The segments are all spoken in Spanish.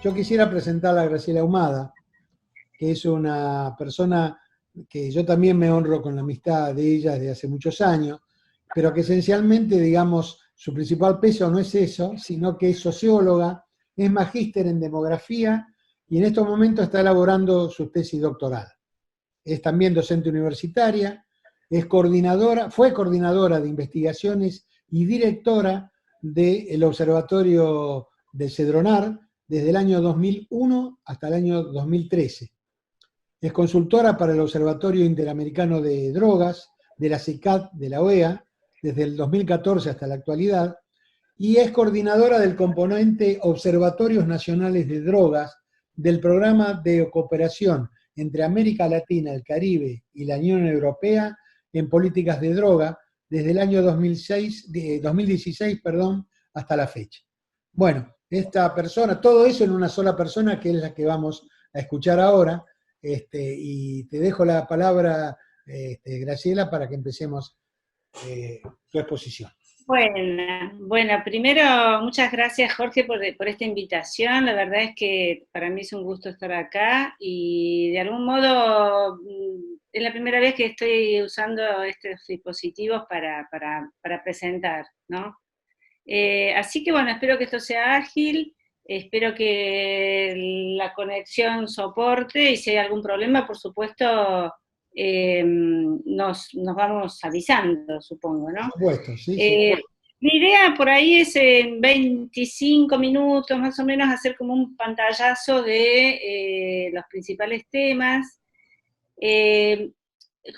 Yo quisiera presentar a Graciela Ahumada, que es una persona que yo también me honro con la amistad de ella desde hace muchos años, pero que esencialmente, digamos, su principal peso no es eso, sino que es socióloga, es magíster en demografía y en estos momentos está elaborando su tesis doctoral. Es también docente universitaria, es coordinadora, fue coordinadora de investigaciones y directora del Observatorio del Cedronar desde el año 2001 hasta el año 2013. Es consultora para el Observatorio Interamericano de Drogas, de la CICAD, de la OEA, desde el 2014 hasta la actualidad, y es coordinadora del componente Observatorios Nacionales de Drogas del Programa de Cooperación entre América Latina, el Caribe y la Unión Europea en políticas de droga desde el año 2016 hasta la fecha. Bueno, esta persona, todo eso en una sola persona, que es la que vamos a escuchar ahora, y te dejo la palabra, Graciela, para que empecemos tu exposición. Bueno, primero muchas gracias Jorge por esta invitación, la verdad es que para mí es un gusto estar acá y de algún modo es la primera vez que estoy usando estos dispositivos para presentar, ¿no? Así que bueno, espero que esto sea ágil, espero que la conexión soporte y si hay algún problema, por supuesto, nos vamos avisando, supongo, ¿no? Por supuesto, sí. Mi idea por ahí es en 25 minutos más o menos hacer como un pantallazo de los principales temas.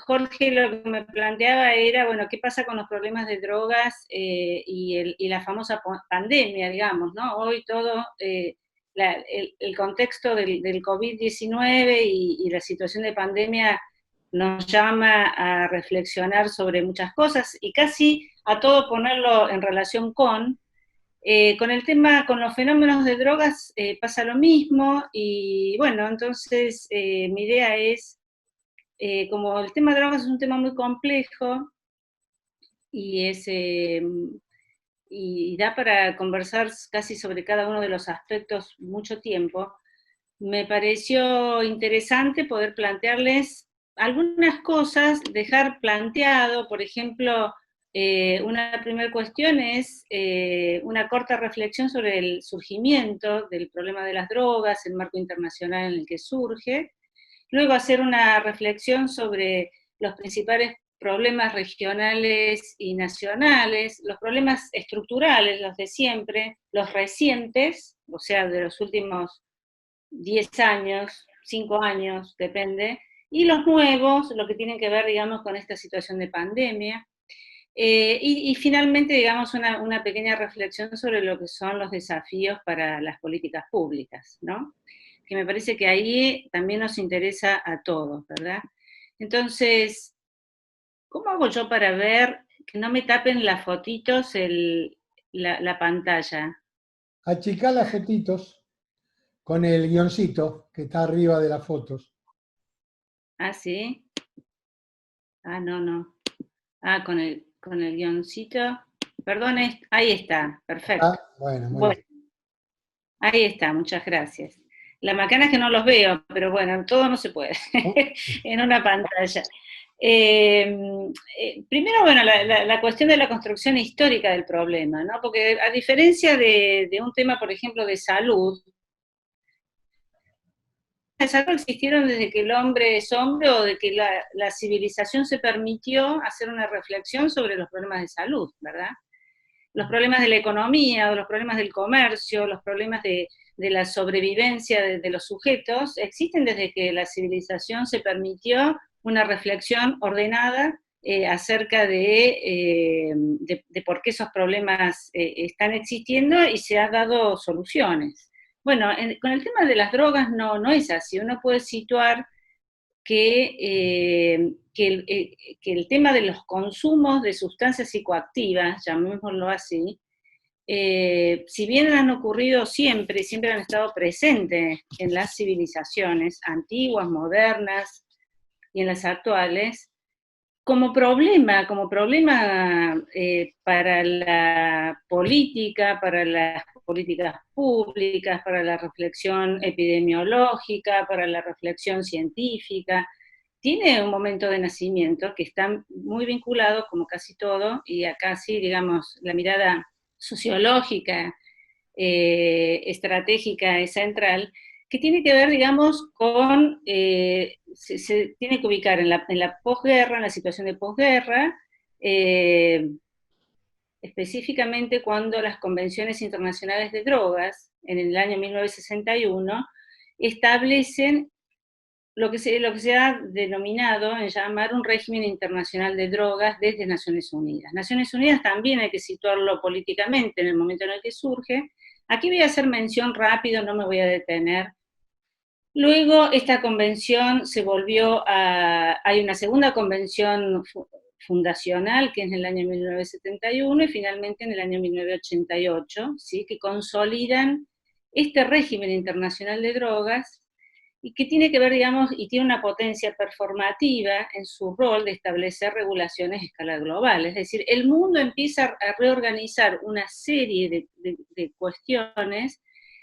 Jorge lo que me planteaba era, bueno, ¿qué pasa con los problemas de drogas y la famosa pandemia, digamos, ¿no? Hoy todo, el contexto del COVID-19 y la situación de pandemia nos llama a reflexionar sobre muchas cosas y casi a todo ponerlo en relación con el tema, con los fenómenos de drogas pasa lo mismo y bueno, entonces mi idea es, como el tema de drogas es un tema muy complejo y y da para conversar casi sobre cada uno de los aspectos mucho tiempo, me pareció interesante poder plantearles algunas cosas, dejar planteado, por ejemplo, una primera cuestión es una corta reflexión sobre el surgimiento del problema de las drogas, el marco internacional en el que surge, luego hacer una reflexión sobre los principales problemas regionales y nacionales, los problemas estructurales, los de siempre, los recientes, o sea, de los últimos 10 años, 5 años, depende, y los nuevos, lo que tienen que ver, digamos, con esta situación de pandemia. Y finalmente, digamos, una pequeña reflexión sobre lo que son los desafíos para las políticas públicas, ¿no? Que me parece que ahí también nos interesa a todos, ¿verdad? Entonces, ¿cómo hago yo para ver que no me tapen las fotitos la pantalla? Achicá las fotitos con el guioncito que está arriba de las fotos. ¿Ah, sí? Ah, no. Ah, con el guioncito. Perdón, ahí está, perfecto. Ah, bueno, muy bien. Ahí está, muchas gracias. La macana es que no los veo, pero bueno, todo no se puede en una pantalla. Primero, bueno, la cuestión de la construcción histórica del problema, ¿no? Porque a diferencia de un tema, por ejemplo, de salud existieron desde que el hombre es hombre o de que la civilización se permitió hacer una reflexión sobre los problemas de salud, ¿verdad? Los problemas de la economía, los problemas del comercio, los problemas de la sobrevivencia de los sujetos, existen desde que la civilización se permitió una reflexión ordenada acerca de por qué esos problemas están existiendo y se han dado soluciones. Bueno, con el tema de las drogas no es así, uno puede situar que el tema de los consumos de sustancias psicoactivas, llamémoslo así, si bien han ocurrido siempre han estado presentes en las civilizaciones antiguas, modernas y en las actuales, como problema para la política, para las políticas públicas, para la reflexión epidemiológica, para la reflexión científica, tiene un momento de nacimiento que está muy vinculado, como casi todo, y acá sí, digamos, la mirada sociológica, estratégica es central, que tiene que ver, digamos, con, se tiene que ubicar en la posguerra, en la situación de posguerra, específicamente cuando las convenciones internacionales de drogas, en el año 1961, establecen lo que se ha denominado en llamar un régimen internacional de drogas desde Naciones Unidas. Naciones Unidas también hay que situarlo políticamente en el momento en el que surge. Aquí voy a hacer mención rápido, no me voy a detener. Luego esta convención se volvió hay una segunda convención fundacional, que es en el año 1971, y finalmente en el año 1988, ¿sí? Que consolidan este régimen internacional de drogas, y que tiene que ver, digamos, y tiene una potencia performativa en su rol de establecer regulaciones a escala global. Es decir, el mundo empieza a reorganizar una serie de cuestiones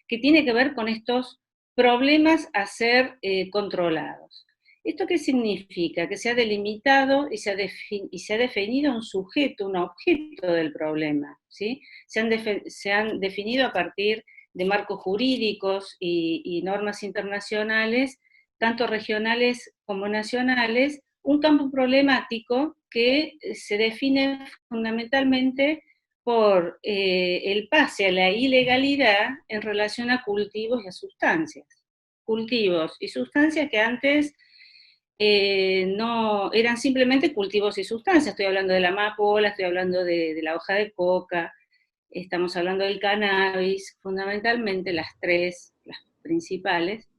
que tiene que ver con estos problemas a ser controlados. ¿Esto qué significa? Que se ha delimitado y se ha definido un sujeto, un objeto del problema, ¿sí? Se han definido a partir de marcos jurídicos y normas internacionales, tanto regionales como nacionales, un campo problemático que se define fundamentalmente por el pase a la ilegalidad en relación a cultivos y a sustancias. Cultivos y sustancias que antes no eran simplemente cultivos y sustancias. Estoy hablando de la amapola, estoy hablando de la hoja de coca, estamos hablando del cannabis, fundamentalmente las principales,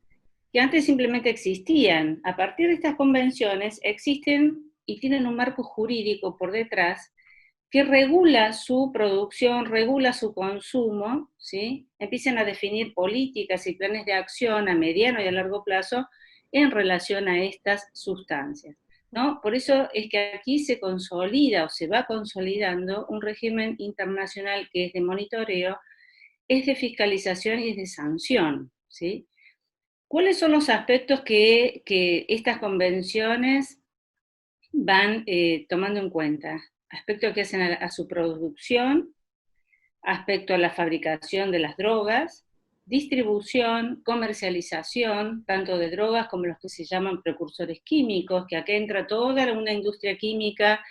que antes simplemente existían. A partir de estas convenciones existen y tienen un marco jurídico por detrás que regula su producción, regula su consumo, ¿sí? Empiezan a definir políticas y planes de acción a mediano y a largo plazo en relación a estas sustancias, ¿no? Por eso es que aquí se consolida o se va consolidando un régimen internacional que es de monitoreo, es de fiscalización y es de sanción, ¿sí? ¿Cuáles son los aspectos que estas convenciones van tomando en cuenta? Aspectos que hacen a su producción, aspecto a la fabricación de las drogas, distribución, comercialización, tanto de drogas como los que se llaman precursores químicos, que acá entra toda una industria química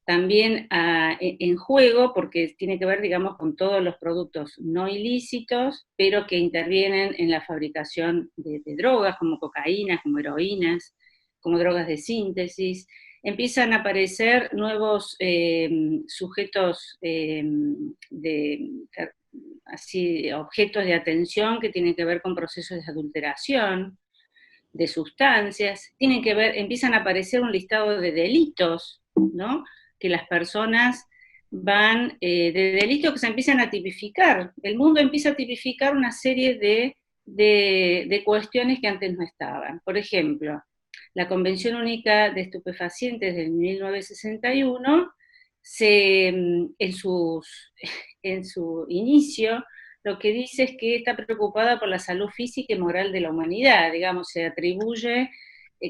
también en juego, porque tiene que ver, digamos, con todos los productos no ilícitos, pero que intervienen en la fabricación de drogas, como cocaína, como heroínas, como drogas de síntesis. Empiezan a aparecer nuevos sujetos así, objetos de atención que tienen que ver con procesos de adulteración, de sustancias, tienen que ver, empiezan a aparecer un listado de delitos, ¿no? Que las personas van, de delitos que se empiezan a tipificar. El mundo empieza a tipificar una serie de cuestiones que antes no estaban. Por ejemplo, la Convención Única de Estupefacientes de 1961, en su inicio, lo que dice es que está preocupada por la salud física y moral de la humanidad, digamos, se atribuye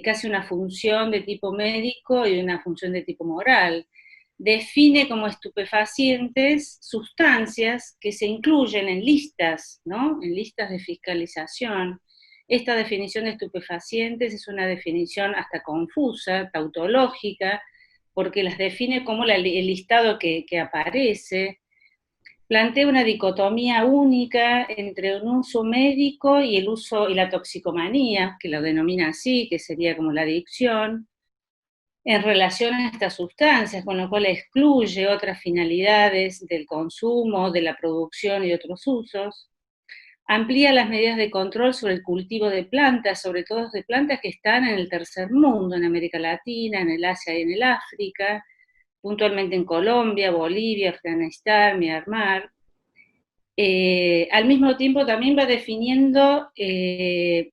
casi una función de tipo médico y una función de tipo moral. Define como estupefacientes sustancias que se incluyen en listas, ¿no? En listas de fiscalización. Esta definición de estupefacientes es una definición hasta confusa, tautológica, porque las define como el listado que aparece. Plantea una dicotomía única entre un uso médico y el uso y la toxicomanía, que lo denomina así, que sería como la adicción, en relación a estas sustancias, con lo cual excluye otras finalidades del consumo, de la producción y otros usos. Amplía las medidas de control sobre el cultivo de plantas, sobre todo de plantas que están en el tercer mundo, en América Latina, en el Asia y en el África, puntualmente en Colombia, Bolivia, Afganistán, Myanmar. Al mismo tiempo también va definiendo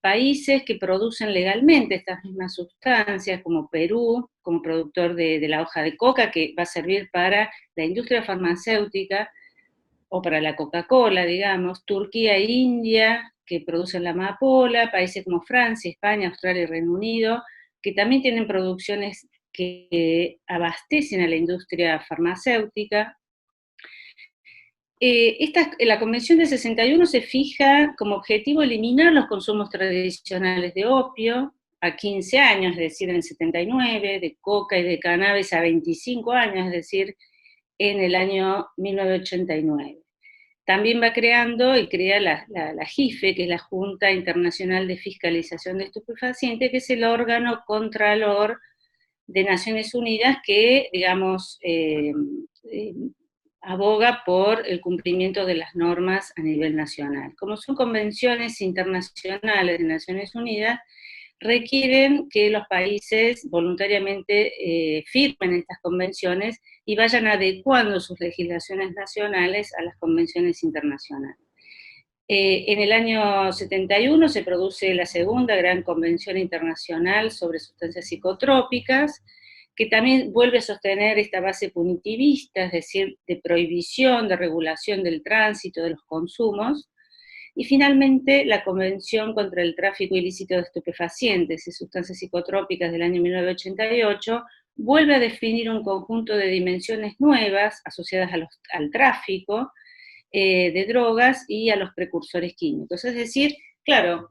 países que producen legalmente estas mismas sustancias, como Perú, como productor de la hoja de coca, que va a servir para la industria farmacéutica, o para la Coca-Cola, digamos, Turquía e India, que producen la amapola, países como Francia, España, Australia y Reino Unido, que también tienen producciones que abastecen a la industria farmacéutica. La Convención de 61 se fija como objetivo eliminar los consumos tradicionales de opio a 15 años, es decir, en el 79, de coca y de cannabis a 25 años, es decir, en el año 1989. También va creando y crea la JIFE, que es la Junta Internacional de Fiscalización de Estupefacientes, que es el órgano contralor de Naciones Unidas que, digamos, aboga por el cumplimiento de las normas a nivel nacional. Como son convenciones internacionales de Naciones Unidas, requieren que los países voluntariamente firmen estas convenciones y vayan adecuando sus legislaciones nacionales a las convenciones internacionales. En el año 71 se produce la segunda gran convención internacional sobre sustancias psicotrópicas, que también vuelve a sostener esta base punitivista, es decir, de prohibición, de regulación del tránsito, de los consumos. Y finalmente, la Convención contra el Tráfico Ilícito de Estupefacientes y Sustancias Psicotrópicas del año 1988 vuelve a definir un conjunto de dimensiones nuevas asociadas al tráfico de drogas y a los precursores químicos. Es decir, claro,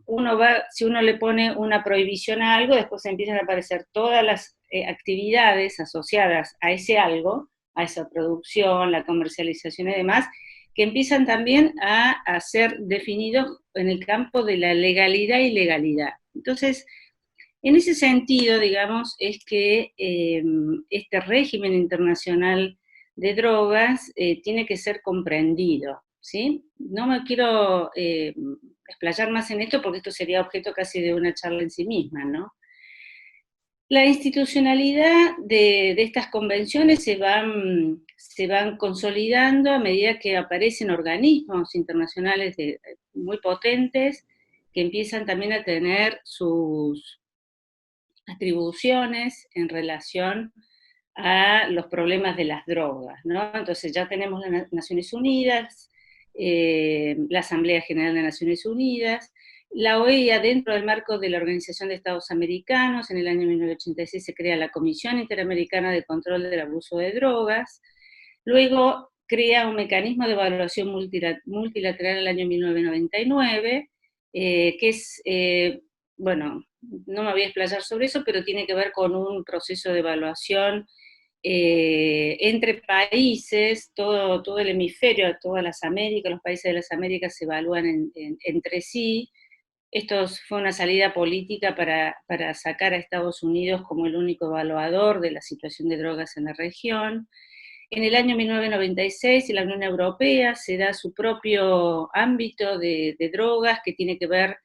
si uno le pone una prohibición a algo, después empiezan a aparecer todas las actividades asociadas a ese algo, a esa producción, la comercialización y demás, que empiezan también a ser definidos en el campo de la legalidad y ilegalidad. Entonces, en ese sentido, digamos, es que este régimen internacional de drogas tiene que ser comprendido, ¿sí? No me quiero explayar más en esto porque esto sería objeto casi de una charla en sí misma, ¿no? La institucionalidad de estas convenciones se van consolidando a medida que aparecen organismos internacionales muy potentes que empiezan también a tener sus atribuciones en relación a los problemas de las drogas, ¿no? Entonces ya tenemos las Naciones Unidas, la Asamblea General de Naciones Unidas, la OEA, dentro del marco de la Organización de Estados Americanos, en el año 1986 se crea la Comisión Interamericana de Control del Abuso de Drogas, luego crea un mecanismo de evaluación multilateral en el año 1999, que es, bueno, no me voy a explayar sobre eso, pero tiene que ver con un proceso de evaluación entre países, todo el hemisferio, todas las Américas, los países de las Américas se evalúan entre sí. Esto fue una salida política para sacar a Estados Unidos como el único evaluador de la situación de drogas en la región. En el año 1996, la Unión Europea se da su propio ámbito de drogas que tiene que ver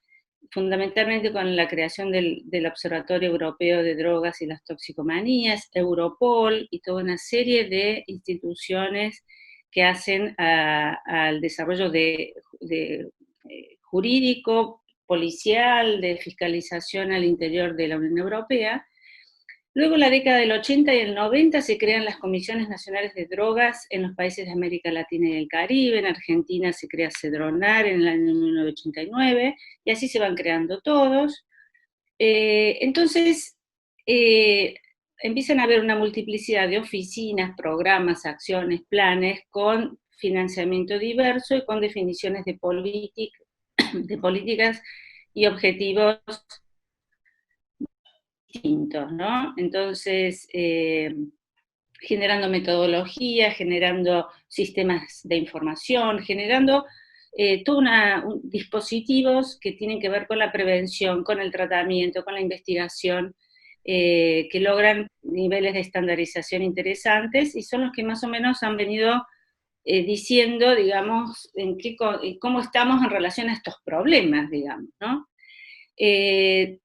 fundamentalmente con la creación del Observatorio Europeo de Drogas y las Toxicomanías, Europol y toda una serie de instituciones que hacen al desarrollo jurídico, policial, de fiscalización al interior de la Unión Europea. Luego, en la década del 80 y el 90, se crean las Comisiones Nacionales de Drogas en los países de América Latina y el Caribe. En Argentina se crea CEDRONAR en el año 1989, y así se van creando todos. Entonces, empiezan a haber una multiplicidad de oficinas, programas, acciones, planes, con financiamiento diverso y con definiciones de políticas y objetivos distintos, ¿no? Entonces, generando metodología, generando sistemas de información, generando dispositivos que tienen que ver con la prevención, con el tratamiento, con la investigación, que logran niveles de estandarización interesantes y son los que más o menos han venido diciendo, digamos, cómo estamos en relación a estos problemas, digamos, ¿no? En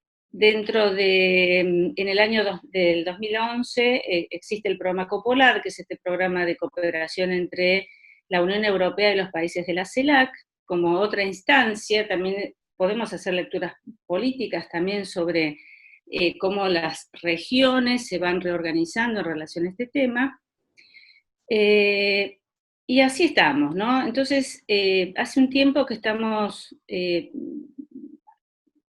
el año del 2011 existe el programa COPOLAR, que es este programa de cooperación entre la Unión Europea y los países de la CELAC, como otra instancia. También podemos hacer lecturas políticas también sobre cómo las regiones se van reorganizando en relación a este tema. Y así estamos, ¿no? Entonces, hace un tiempo que estamos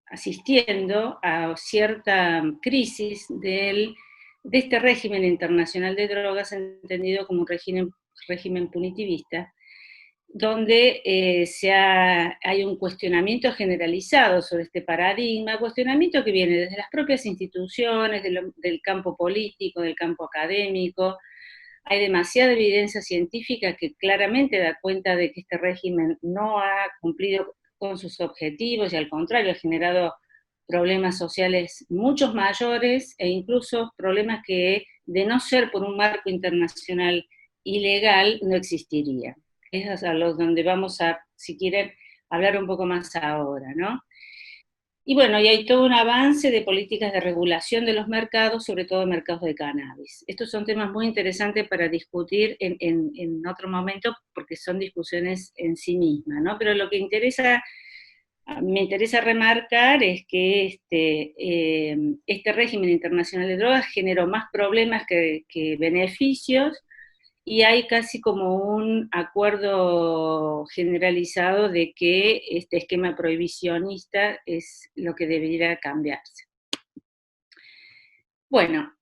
asistiendo a cierta crisis de este régimen internacional de drogas, entendido como un régimen punitivista, donde hay un cuestionamiento generalizado sobre este paradigma, cuestionamiento que viene desde las propias instituciones, del campo político, del campo académico. Hay demasiada evidencia científica que claramente da cuenta de que este régimen no ha cumplido con sus objetivos y al contrario ha generado problemas sociales muchos mayores e incluso problemas que, de no ser por un marco internacional ilegal, no existirían. Es a los donde vamos a, si quieren, hablar un poco más ahora, ¿no? Y bueno, y hay todo un avance de políticas de regulación de los mercados, sobre todo mercados de cannabis. Estos son temas muy interesantes para discutir en otro momento, porque son discusiones en sí mismas, ¿no? Pero lo que me interesa remarcar es que este régimen internacional de drogas generó más problemas que beneficios, y hay casi como un acuerdo generalizado de que este esquema prohibicionista es lo que debería cambiarse. Bueno,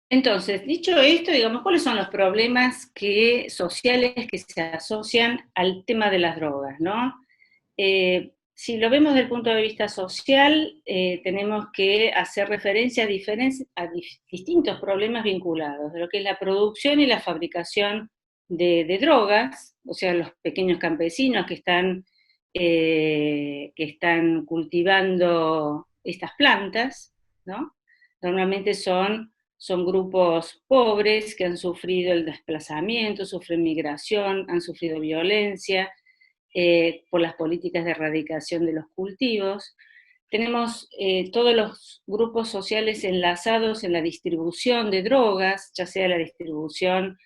entonces, dicho esto, digamos, ¿cuáles son los problemas sociales que se asocian al tema de las drogas, ¿no? Si lo vemos desde el punto de vista social, tenemos que hacer referencia a distintos problemas vinculados, de lo que es la producción y la fabricación de drogas, o sea, los pequeños campesinos que están cultivando estas plantas, ¿no? Normalmente son grupos pobres que han sufrido el desplazamiento, sufren migración, han sufrido violencia, por las políticas de erradicación de los cultivos. Tenemos todos los grupos sociales enlazados en la distribución de drogas, ya sea la distribución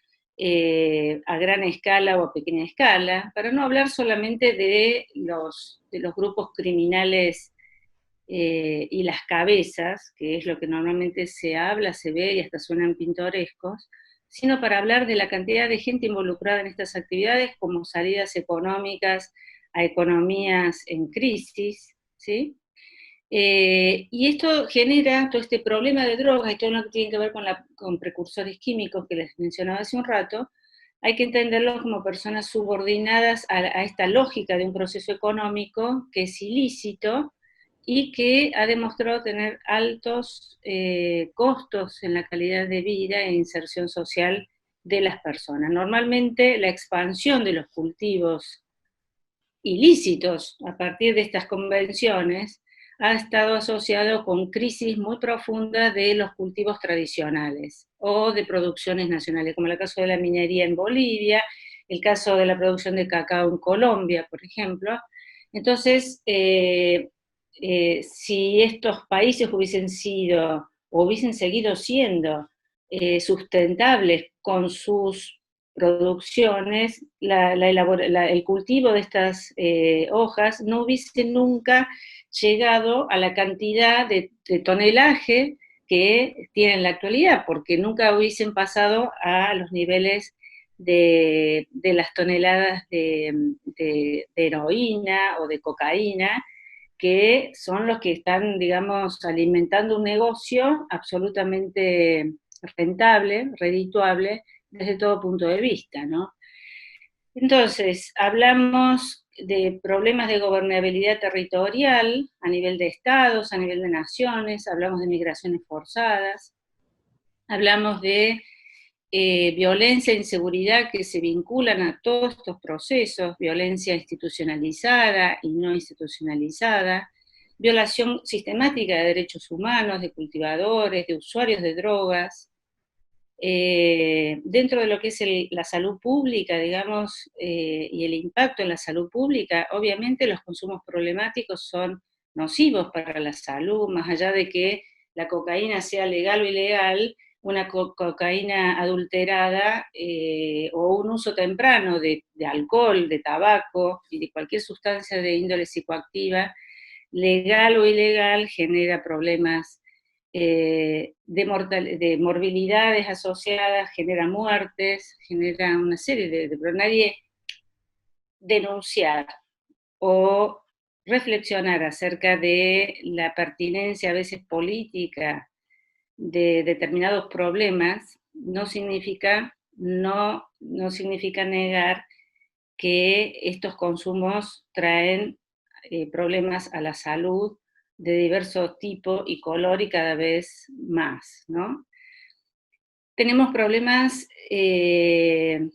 a gran escala o a pequeña escala, para no hablar solamente de los grupos criminales y las cabezas, que es lo que normalmente se habla, se ve y hasta suenan pintorescos, sino para hablar de la cantidad de gente involucrada en estas actividades como salidas económicas a economías en crisis, ¿sí? Y esto genera todo este problema de drogas y todo lo que tiene que ver con precursores químicos que les mencionaba hace un rato. Hay que entenderlos como personas subordinadas a esta lógica de un proceso económico que es ilícito y que ha demostrado tener altos costos en la calidad de vida e inserción social de las personas. Normalmente la expansión de los cultivos ilícitos a partir de estas convenciones ha estado asociado con crisis muy profundas de los cultivos tradicionales o de producciones nacionales, como el caso de la minería en Bolivia, el caso de la producción de cacao en Colombia, por ejemplo. Entonces, si estos países hubiesen sido o hubiesen seguido siendo sustentables con sus producciones, el cultivo de estas hojas no hubiese nunca llegado a la cantidad de tonelaje que tiene en la actualidad, porque nunca hubiesen pasado a los niveles de las toneladas de heroína o de cocaína, que son los que están, digamos, alimentando un negocio absolutamente rentable, redituable, desde todo punto de vista, ¿no? Entonces, hablamos de problemas de gobernabilidad territorial a nivel de estados, a nivel de naciones, hablamos de migraciones forzadas, hablamos de violencia e inseguridad que se vinculan a todos estos procesos, violencia institucionalizada y no institucionalizada, violación sistemática de derechos humanos, de cultivadores, de usuarios de drogas. Dentro de lo que es la salud pública, digamos, y el impacto en la salud pública, obviamente los consumos problemáticos son nocivos para la salud, más allá de que la cocaína sea legal o ilegal, una cocaína adulterada o un uso temprano de alcohol, de tabaco y de cualquier sustancia de índole psicoactiva, legal o ilegal, genera problemas de morbilidades asociadas, genera muertes, genera una serie pero nadie denunciar o reflexionar acerca de la pertinencia a veces política de determinados problemas no significa negar que estos consumos traen problemas a la salud de diverso tipo y color y cada vez más, ¿no? Tenemos problemas que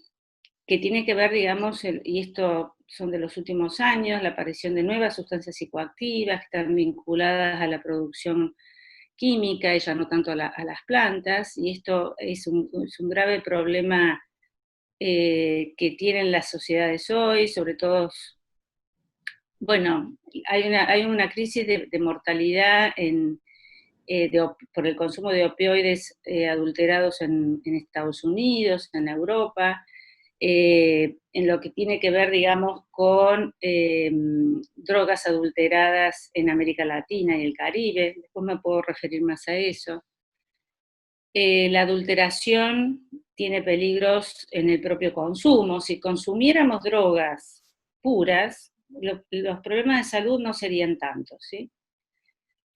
tienen que ver, digamos, y esto son de los últimos años, la aparición de nuevas sustancias psicoactivas que están vinculadas a la producción química y ya no tanto a las plantas, y esto es un grave problema que tienen las sociedades hoy, sobre todo, bueno, hay una crisis de mortalidad por el consumo de opioides adulterados en Estados Unidos, en Europa, en lo que tiene que ver, digamos, con drogas adulteradas en América Latina y el Caribe. Después me puedo referir más a eso. La adulteración tiene peligros en el propio consumo. Si consumiéramos drogas puras, los problemas de salud no serían tantos, ¿sí?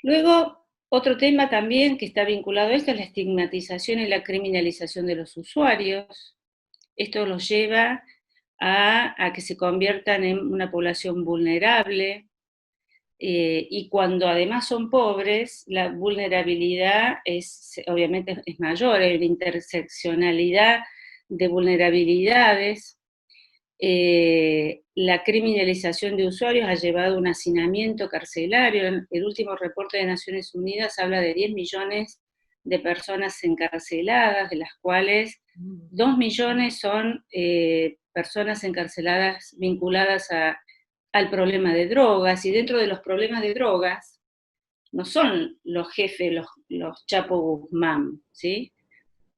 Luego, otro tema también que está vinculado a esto es la estigmatización y la criminalización de los usuarios. Esto los lleva a que se conviertan en una población vulnerable, y cuando además son pobres, la vulnerabilidad obviamente es mayor, hay una interseccionalidad de vulnerabilidades. La criminalización de usuarios ha llevado a un hacinamiento carcelario. El último reporte de Naciones Unidas habla de 10 millones de personas encarceladas, de las cuales 2 millones son personas encarceladas vinculadas al problema de drogas, y dentro de los problemas de drogas no son los jefes, los Chapo Guzmán, ¿sí?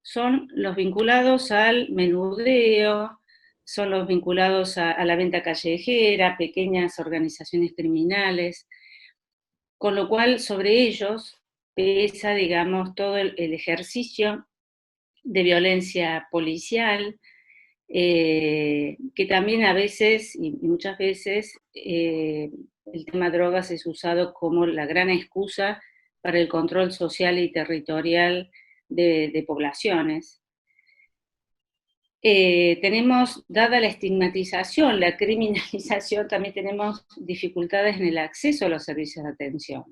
Son los vinculados al menudeo, son los vinculados a la venta callejera, pequeñas organizaciones criminales, con lo cual sobre ellos pesa, digamos, todo el ejercicio de violencia policial, que también a veces, y muchas veces, el tema drogas es usado como la gran excusa para el control social y territorial de poblaciones. Tenemos, dada la estigmatización, la criminalización, también tenemos dificultades en el acceso a los servicios de atención.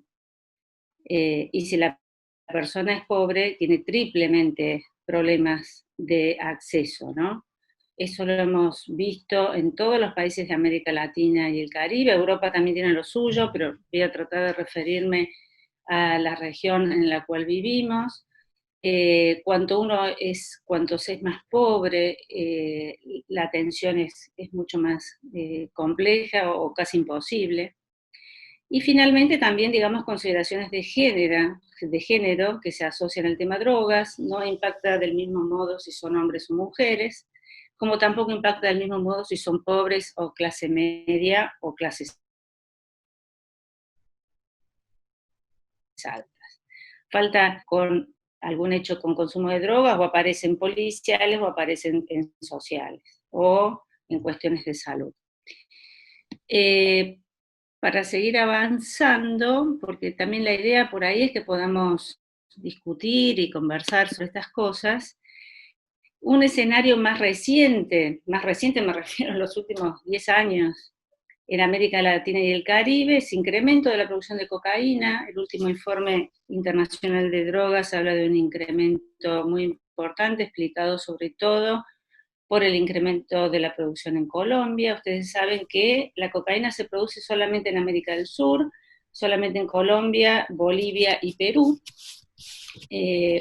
Y si la persona es pobre, tiene triplemente problemas de acceso, ¿no? Eso lo hemos visto en todos los países de América Latina y el Caribe. Europa también tiene lo suyo, pero voy a tratar de referirme a la región en la cual vivimos. Cuanto se es más pobre, la atención es mucho más compleja o casi imposible. Y finalmente también, digamos, consideraciones de género que se asocian al tema drogas. No impacta del mismo modo si son hombres o mujeres, como tampoco impacta del mismo modo si son pobres o clase media o clases altas. Falta con algún hecho con consumo de drogas, o aparecen policiales, o aparecen en sociales, o en cuestiones de salud. Para seguir avanzando, porque también la idea por ahí es que podamos discutir y conversar sobre estas cosas, un escenario más reciente me refiero a los últimos 10 años, en América Latina y el Caribe, es incremento de la producción de cocaína. El último informe internacional de drogas habla de un incremento muy importante, explicado sobre todo por el incremento de la producción en Colombia. Ustedes saben que la cocaína se produce solamente en América del Sur, solamente en Colombia, Bolivia y Perú.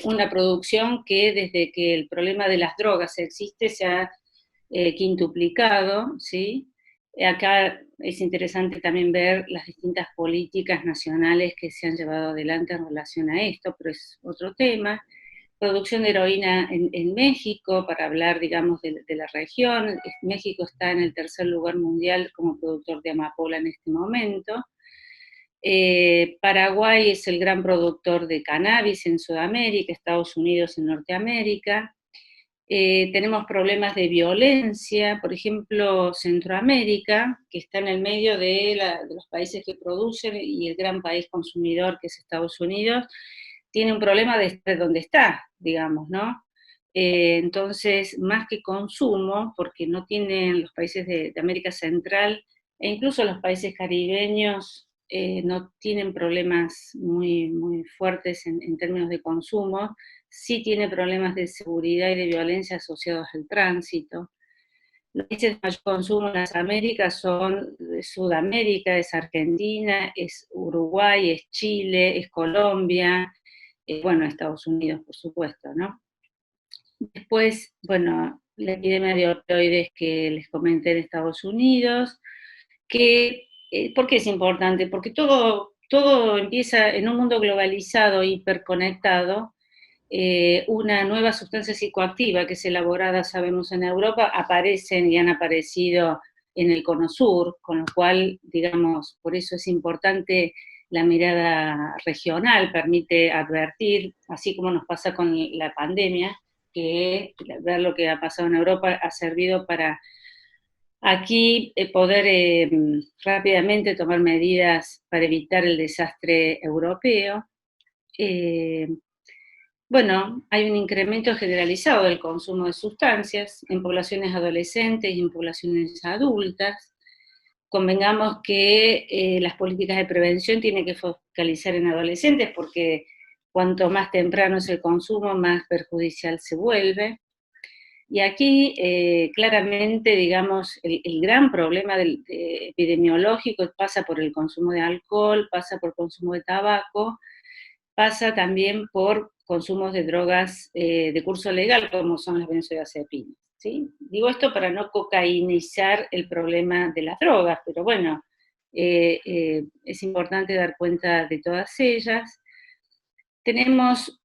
Una producción que desde que el problema de las drogas existe se ha quintuplicado, ¿sí? Acá es interesante también ver las distintas políticas nacionales que se han llevado adelante en relación a esto, pero es otro tema. producción de heroína en México, para hablar, digamos, de la región. México está en el tercer lugar mundial como productor de amapola en este momento. Paraguay es el gran productor de cannabis en Sudamérica, Estados Unidos en Norteamérica. Tenemos problemas de violencia, por ejemplo, Centroamérica, que está en el medio de los países que producen, y el gran país consumidor, que es Estados Unidos, tiene un problema de estar donde está, digamos, ¿no? Entonces, más que consumo, porque no tienen los países de América Central, e incluso los países caribeños, no tienen problemas muy, muy fuertes en términos de consumo, sí tiene problemas de seguridad y de violencia asociados al tránsito. Los países de mayor consumo en las Américas son Sudamérica, es Argentina, es Uruguay, es Chile, es Colombia, bueno, Estados Unidos, por supuesto, ¿no? Después, bueno, la epidemia de opioides que les comenté en Estados Unidos, que, ¿por qué es importante? Porque todo empieza en un mundo globalizado, hiperconectado. Una nueva sustancia psicoactiva que es elaborada, sabemos, en Europa, aparecen y han aparecido en el Cono Sur, con lo cual, digamos, por eso es importante la mirada regional, permite advertir, así como nos pasa con la pandemia, que ver lo que ha pasado en Europa ha servido para aquí poder rápidamente tomar medidas para evitar el desastre europeo. Bueno, hay un incremento generalizado del consumo de sustancias en poblaciones adolescentes y en poblaciones adultas. Convengamos que las políticas de prevención tienen que focalizar en adolescentes, porque cuanto más temprano es el consumo, más perjudicial se vuelve. Y aquí, claramente, digamos, el gran problema epidemiológico pasa por el consumo de alcohol, pasa por consumo de tabaco, pasa también por consumos de drogas de curso legal, como son las benzodiazepinas, ¿sí? Digo esto para no cocainizar el problema de las drogas, pero bueno, es importante dar cuenta de todas ellas. Tenemos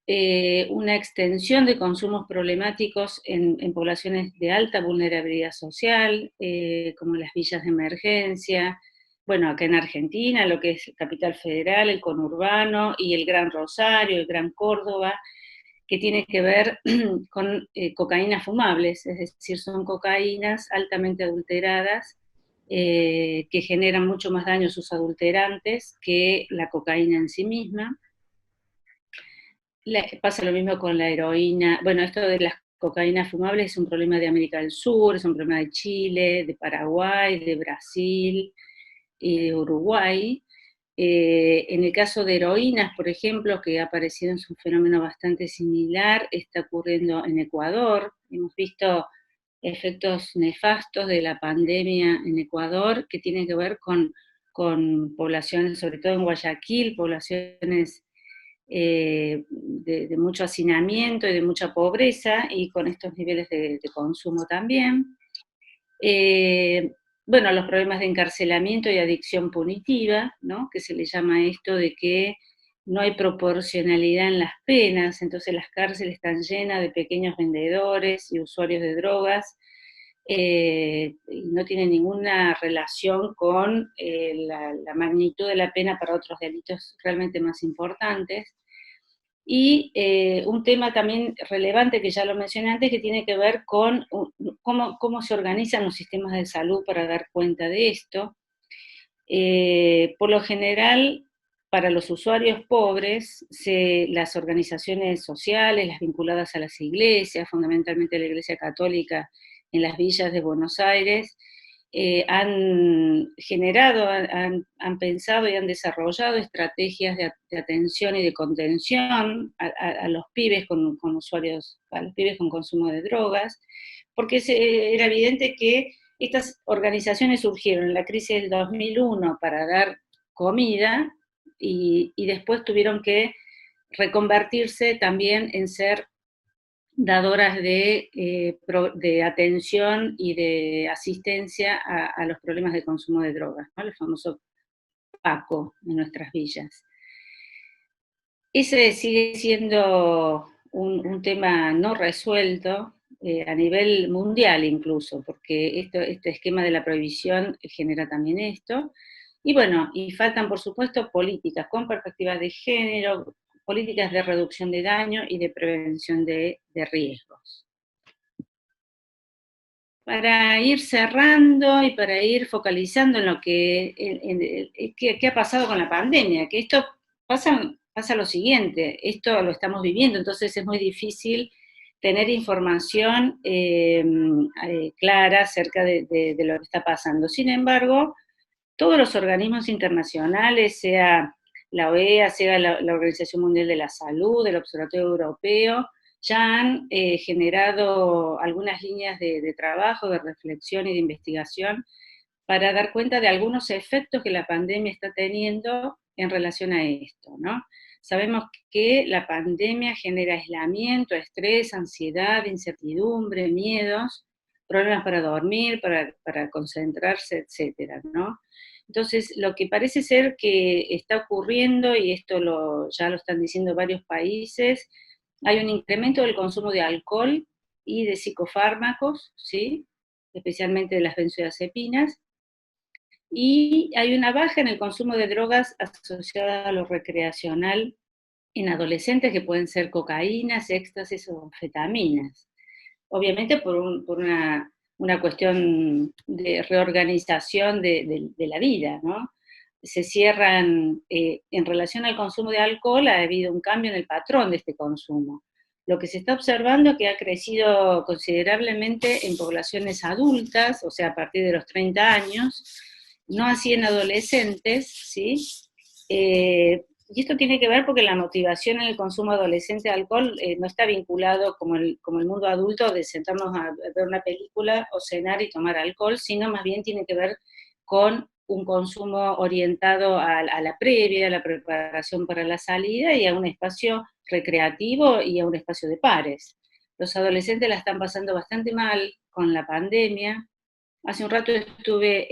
una extensión de consumos problemáticos en poblaciones de alta vulnerabilidad social, como las villas de emergencia, bueno, acá en Argentina, lo que es Capital Federal, el conurbano y el Gran Rosario, el Gran Córdoba, que tiene que ver con cocaínas fumables, es decir, son cocaínas altamente adulteradas, que generan mucho más daño sus adulterantes que la cocaína en sí misma. Pasa lo mismo con la heroína. Bueno, esto de las cocaínas fumables es un problema de América del Sur, es un problema de Chile, de Paraguay, de Brasil y de Uruguay. En el caso de heroínas, por ejemplo, que ha aparecido en un fenómeno bastante similar, está ocurriendo en Ecuador. Hemos visto efectos nefastos de la pandemia en Ecuador, que tienen que ver con poblaciones, sobre todo en Guayaquil, poblaciones de mucho hacinamiento y de mucha pobreza, y con estos niveles de consumo también. Bueno, los problemas de encarcelamiento y adicción punitiva, ¿no? Que se le llama esto de que no hay proporcionalidad en las penas, entonces las cárceles están llenas de pequeños vendedores y usuarios de drogas, y no tienen ninguna relación con la magnitud de la pena para otros delitos realmente más importantes. Y un tema también relevante, que ya lo mencioné antes, que tiene que ver con cómo se organizan los sistemas de salud para dar cuenta de esto. Por lo general, para los usuarios pobres, las organizaciones sociales, las vinculadas a las iglesias, fundamentalmente la Iglesia Católica en las villas de Buenos Aires, han generado, han pensado y han desarrollado estrategias de atención y de contención a los pibes con usuarios, a los pibes con consumo de drogas, porque era evidente que estas organizaciones surgieron en la crisis del 2001 para dar comida, y después tuvieron que reconvertirse también en ser dadoras de atención y de asistencia a los problemas de consumo de drogas, ¿no? El famoso PACO en nuestras villas. Ese sigue siendo un tema no resuelto a nivel mundial incluso, porque este esquema de la prohibición genera también esto. Y bueno, y faltan por supuesto políticas con perspectivas de género, políticas de reducción de daño y de prevención de riesgos. Para ir cerrando y para ir focalizando en lo qué ha pasado con la pandemia, que esto pasa lo siguiente, esto lo estamos viviendo, entonces es muy difícil tener información clara acerca de lo que está pasando. Sin embargo, todos los organismos internacionales, sea la OEA, sea la Organización Mundial de la Salud, el Observatorio Europeo, ya han generado algunas líneas de trabajo, de reflexión y de investigación para dar cuenta de algunos efectos que la pandemia está teniendo en relación a esto, ¿no? Sabemos que la pandemia genera aislamiento, estrés, ansiedad, incertidumbre, miedos, problemas para dormir, para concentrarse, etcétera, ¿no? Entonces, lo que parece ser que está ocurriendo, y esto ya lo están diciendo varios países, hay un incremento del consumo de alcohol y de psicofármacos, ¿sí? Especialmente de las benzodiazepinas, y hay una baja en el consumo de drogas asociadas a lo recreacional en adolescentes, que pueden ser cocaínas, éxtasis o anfetaminas. Obviamente por una cuestión de reorganización de la vida, ¿no? Se cierran, en relación al consumo de alcohol, ha habido un cambio en el patrón de este consumo. Lo que se está observando es que ha crecido considerablemente en poblaciones adultas, o sea, a partir de los 30 años, no así en adolescentes, ¿sí? Y esto tiene que ver porque la motivación en el consumo adolescente de alcohol no está vinculado como el mundo adulto de sentarnos a ver una película o cenar y tomar alcohol, sino más bien tiene que ver con un consumo orientado a la previa, a la preparación para la salida y a un espacio recreativo y a un espacio de pares. Los adolescentes la están pasando bastante mal con la pandemia. Hace un rato estuve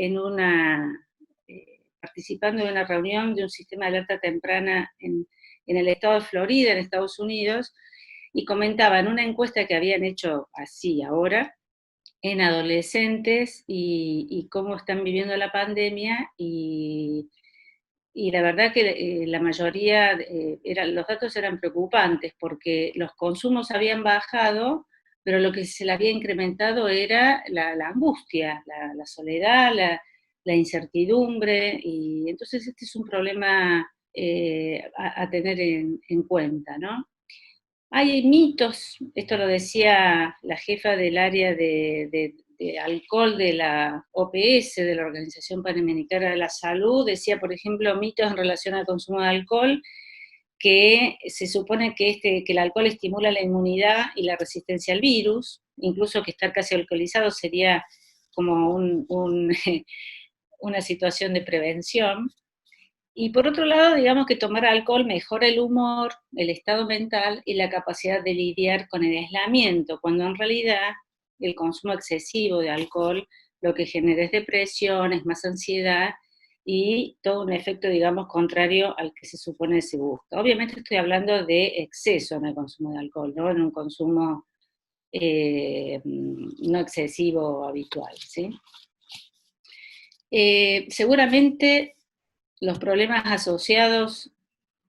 participando en una reunión de un sistema de alerta temprana en el estado de Florida, en Estados Unidos, y comentaban una encuesta que habían hecho así ahora, en adolescentes, y cómo están viviendo la pandemia, y la verdad que la mayoría, los datos eran preocupantes, porque los consumos habían bajado, pero lo que se le había incrementado era la angustia, la soledad, la incertidumbre, y entonces este es un problema a tener en cuenta, ¿no? Hay mitos, esto lo decía la jefa del área de alcohol de la OPS, de la Organización Panamericana de la Salud, decía, por ejemplo, mitos en relación al consumo de alcohol, que se supone que el alcohol estimula la inmunidad y la resistencia al virus, incluso que estar casi alcoholizado sería como una situación de prevención. Y por otro lado, digamos que tomar alcohol mejora el humor, el estado mental y la capacidad de lidiar con el aislamiento, cuando en realidad el consumo excesivo de alcohol lo que genera es depresión, es más ansiedad y todo un efecto, digamos, contrario al que se supone se busca. Obviamente estoy hablando de exceso en el consumo de alcohol, ¿no? En un consumo no excesivo o habitual, ¿sí? Seguramente los problemas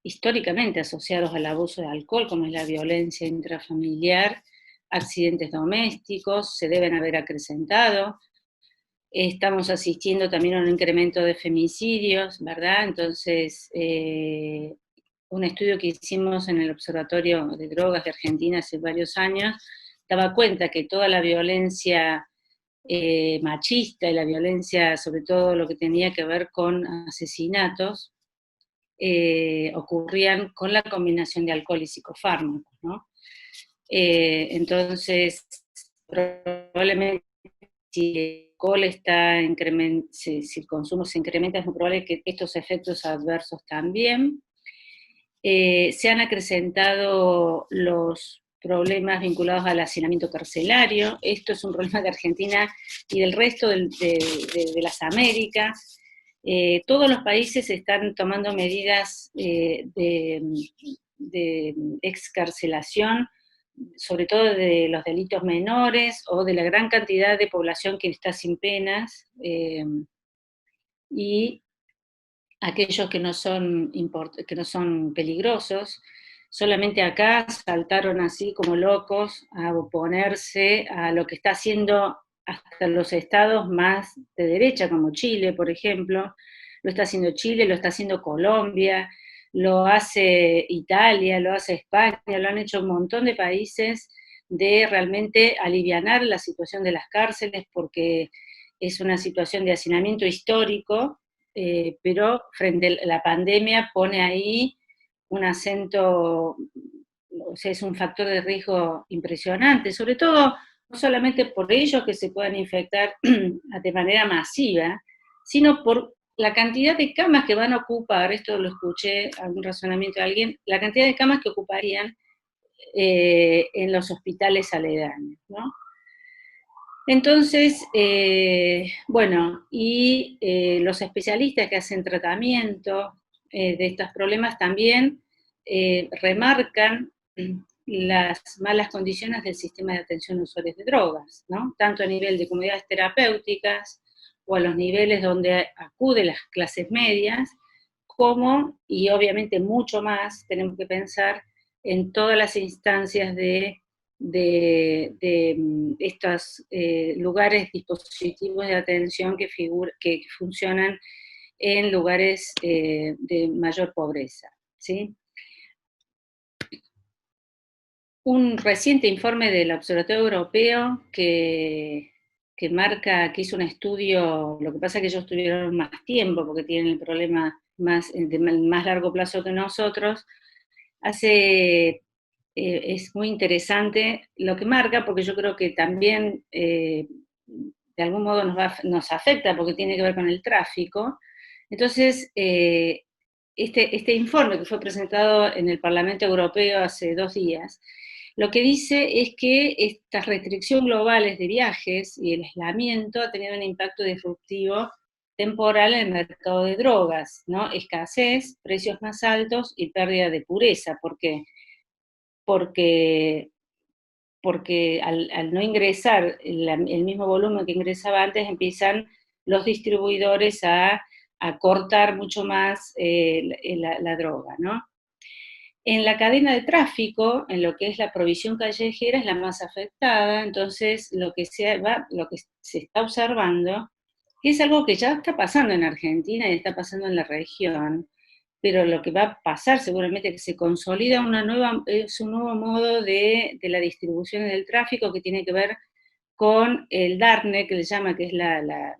históricamente asociados al abuso de alcohol, como es la violencia intrafamiliar, accidentes domésticos, se deben haber acrecentado. Estamos asistiendo también a un incremento de femicidios, ¿verdad? Entonces, un estudio que hicimos en el Observatorio de Drogas de Argentina hace varios años, daba cuenta que toda la violencia machista y la violencia, sobre todo lo que tenía que ver con asesinatos, ocurrían con la combinación de alcohol y psicofármacos, ¿no? Entonces, probablemente si el alcohol si el consumo se incrementa, es muy probable que estos efectos adversos también. Se han acrecentado los problemas vinculados al hacinamiento carcelario. Esto es un problema de Argentina y del resto de las Américas. Todos los países están tomando medidas de excarcelación sobre todo de los delitos menores o de la gran cantidad de población que está sin penas, y aquellos que no son peligrosos. Solamente acá saltaron así como locos a oponerse a lo que está haciendo hasta los estados más de derecha, como Chile, por ejemplo. Lo está haciendo Chile, lo está haciendo Colombia, lo hace Italia, lo hace España, lo han hecho un montón de países de realmente alivianar la situación de las cárceles, porque es una situación de hacinamiento histórico, pero frente a la pandemia pone ahí un acento, o sea, es un factor de riesgo impresionante, sobre todo no solamente por ellos que se puedan infectar de manera masiva, sino por la cantidad de camas que van a ocupar, esto lo escuché, algún razonamiento de alguien, la cantidad de camas que ocuparían en los hospitales aledaños, ¿no? Entonces, bueno, y los especialistas que hacen tratamiento de estos problemas también remarcan las malas condiciones del sistema de atención a usuarios de drogas, ¿no? Tanto a nivel de comunidades terapéuticas o a los niveles donde acuden las clases medias, como, y obviamente mucho más, tenemos que pensar en todas las instancias de estos lugares, dispositivos de atención que funcionan en lugares de mayor pobreza, ¿sí? Un reciente informe del Observatorio Europeo que hizo un estudio, lo que pasa es que ellos tuvieron más tiempo porque tienen el problema de más largo plazo que nosotros, es muy interesante lo que marca, porque yo creo que también de algún modo nos afecta porque tiene que ver con el tráfico. Entonces, este informe que fue presentado en el Parlamento Europeo hace 2 días, lo que dice es que estas restricciones globales de viajes y el aislamiento ha tenido un impacto disruptivo temporal en el mercado de drogas, ¿no? Escasez, precios más altos y pérdida de pureza. ¿Por qué? Porque al no ingresar el mismo volumen que ingresaba antes, empiezan los distribuidores a cortar mucho más la droga, ¿no? En la cadena de tráfico, en lo que es la provisión callejera, es la más afectada. Entonces lo que se está observando, que es algo que ya está pasando en Argentina y está pasando en la región, pero lo que va a pasar seguramente es que se consolida un nuevo modo de la distribución del tráfico, que tiene que ver con el Darknet, que le llama, que es las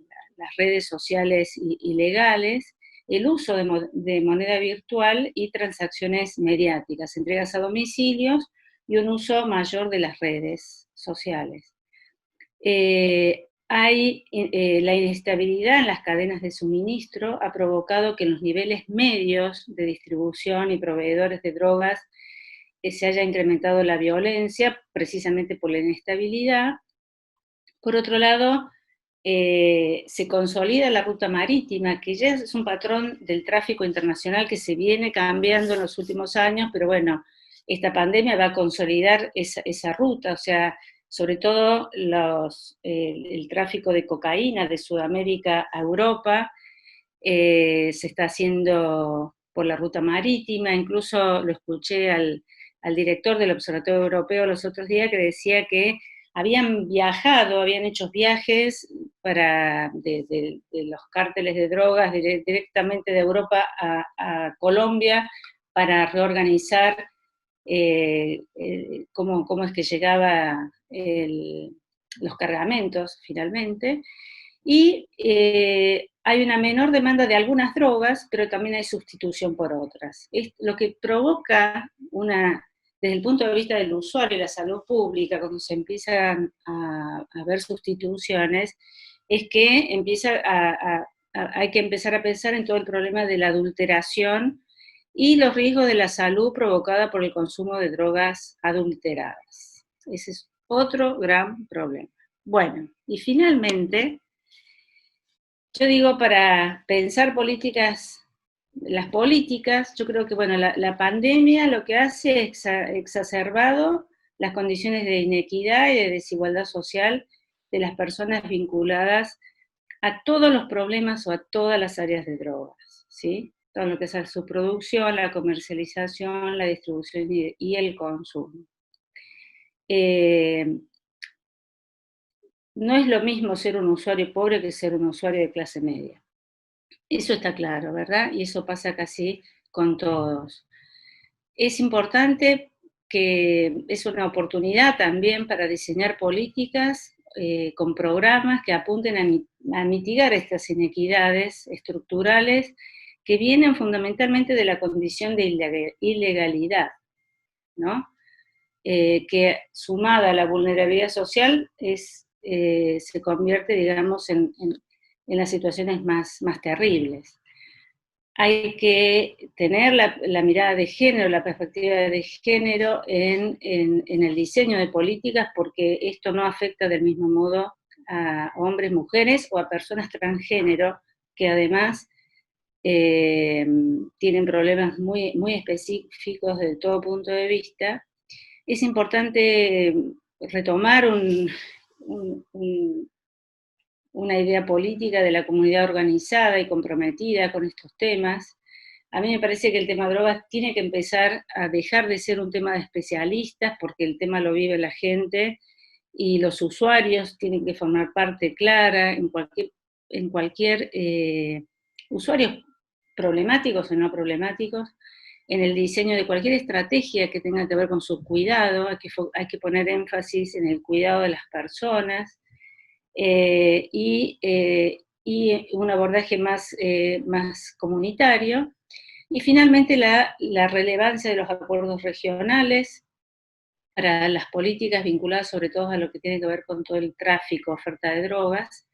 redes sociales ilegales, el uso de moneda virtual y transacciones mediáticas, entregas a domicilios y un uso mayor de las redes sociales. La inestabilidad en las cadenas de suministro ha provocado que en los niveles medios de distribución y proveedores de drogas se haya incrementado la violencia, precisamente por la inestabilidad. Por otro lado, se consolida la ruta marítima, que ya es un patrón del tráfico internacional que se viene cambiando en los últimos años, pero bueno, esta pandemia va a consolidar esa ruta, o sea, sobre todo el tráfico de cocaína de Sudamérica a Europa se está haciendo por la ruta marítima. Incluso lo escuché al director del Observatorio Europeo los otros días, que decía que habían hecho viajes de los cárteles de drogas directamente de Europa a Colombia para reorganizar cómo es que llegaban los cargamentos finalmente. Y hay una menor demanda de algunas drogas, pero también hay sustitución por otras. Es lo que provoca desde el punto de vista del usuario y la salud pública, cuando se empiezan a ver sustituciones, es que hay que empezar a pensar en todo el problema de la adulteración y los riesgos de la salud provocada por el consumo de drogas adulteradas. Ese es otro gran problema. Bueno, y finalmente, yo digo, para pensar las políticas, yo creo que, bueno, la pandemia lo que hace es exacerbado las condiciones de inequidad y de desigualdad social de las personas vinculadas a todos los problemas o a todas las áreas de drogas, ¿sí? Todo lo que es su producción, la comercialización, la distribución y el consumo. No es lo mismo ser un usuario pobre que ser un usuario de clase media. Eso está claro, ¿verdad? Y eso pasa casi con todos. Es importante que es una oportunidad también para diseñar políticas con programas que apunten a mitigar estas inequidades estructurales que vienen fundamentalmente de la condición de ilegalidad, ¿no? Que sumada a la vulnerabilidad social se convierte, digamos, en las situaciones más terribles. Hay que tener la mirada de género, la perspectiva de género en el diseño de políticas, porque esto no afecta del mismo modo a hombres, mujeres o a personas transgénero, que además tienen problemas muy, muy específicos desde todo punto de vista. Es importante retomar una idea política de la comunidad organizada y comprometida con estos temas. A mí me parece que el tema drogas tiene que empezar a dejar de ser un tema de especialistas, porque el tema lo vive la gente, y los usuarios tienen que formar parte clara en cualquier usuarios problemáticos o no problemáticos, en el diseño de cualquier estrategia que tenga que ver con su cuidado. Hay que poner énfasis en el cuidado de las personas, y un abordaje más comunitario. Y finalmente la relevancia de los acuerdos regionales para las políticas vinculadas sobre todo a lo que tiene que ver con todo el tráfico, oferta de drogas,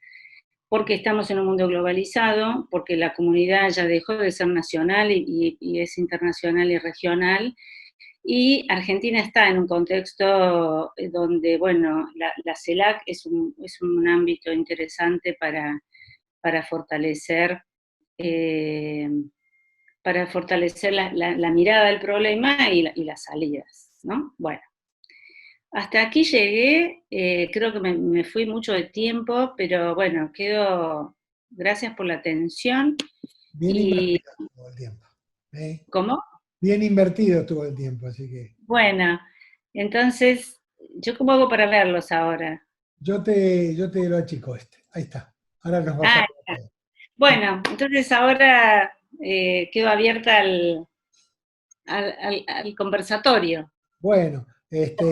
porque estamos en un mundo globalizado, porque la comunidad ya dejó de ser nacional y es internacional y regional, y Argentina está en un contexto donde, bueno, la CELAC es un ámbito interesante para fortalecer la mirada del problema y las salidas, ¿no? Bueno, hasta aquí llegué, creo que me fui mucho de tiempo, pero bueno, gracias por la atención. Bien invertido todo el tiempo. ¿Cómo? Bien invertido todo el tiempo, así que... Bueno, entonces, ¿yo cómo hago para verlos ahora? Yo te lo achico ahí está. Ahora nos bajamos. Bueno, entonces ahora quedo abierta al conversatorio. Bueno,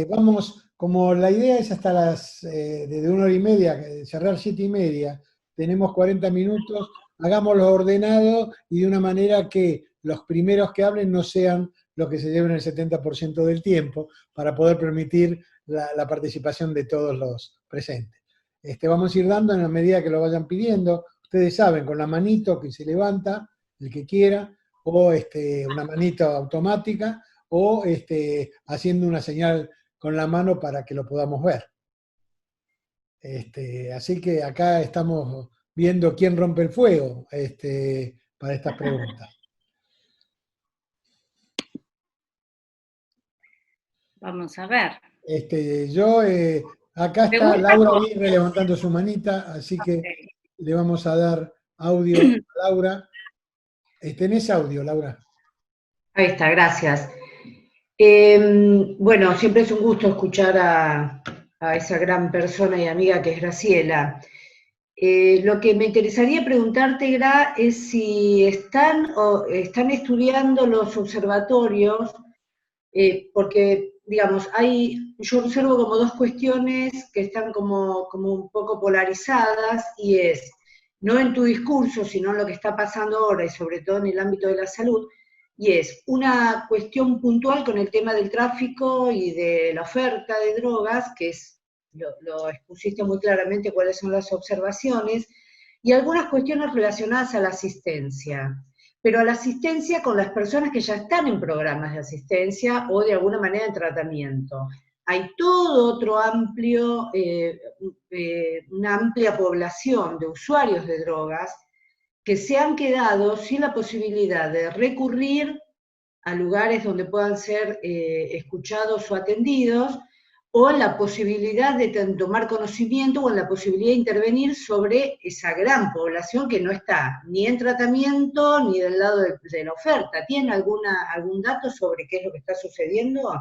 vamos, como la idea es hasta desde 1 hora y media, cerrar 7:30, tenemos 40 minutos, hagámoslo ordenado y de una manera que los primeros que hablen no sean los que se lleven el 70% del tiempo, para poder permitir la participación de todos los presentes. Vamos a ir dando en la medida que lo vayan pidiendo. Ustedes saben, con la manito que se levanta, el que quiera, o una manito automática, o haciendo una señal con la mano para que lo podamos ver. Así que acá estamos viendo quién rompe el fuego para estas preguntas. Vamos a ver. Acá está Laura Aguirre levantando su manita, así que le vamos a dar audio a Laura. ¿Tenés audio, Laura? Ahí está, gracias. Bueno, siempre es un gusto escuchar a esa gran persona y amiga que es Graciela. Lo que me interesaría preguntarte, Gra, es si están estudiando los observatorios, porque, digamos, yo observo como dos cuestiones que están como un poco polarizadas, y es, no en tu discurso, sino en lo que está pasando ahora, y sobre todo en el ámbito de la salud, y es una cuestión puntual con el tema del tráfico y de la oferta de drogas, que es, lo expusiste muy claramente cuáles son las observaciones, y algunas cuestiones relacionadas a la asistencia, pero a la asistencia con las personas que ya están en programas de asistencia o de alguna manera en tratamiento. Hay todo otro una amplia población de usuarios de drogas que se han quedado sin la posibilidad de recurrir a lugares donde puedan ser escuchados o atendidos, o en la posibilidad de tomar conocimiento o en la posibilidad de intervenir sobre esa gran población que no está ni en tratamiento ni del lado de la oferta. ¿Tienen algún dato sobre qué es lo que está sucediendo?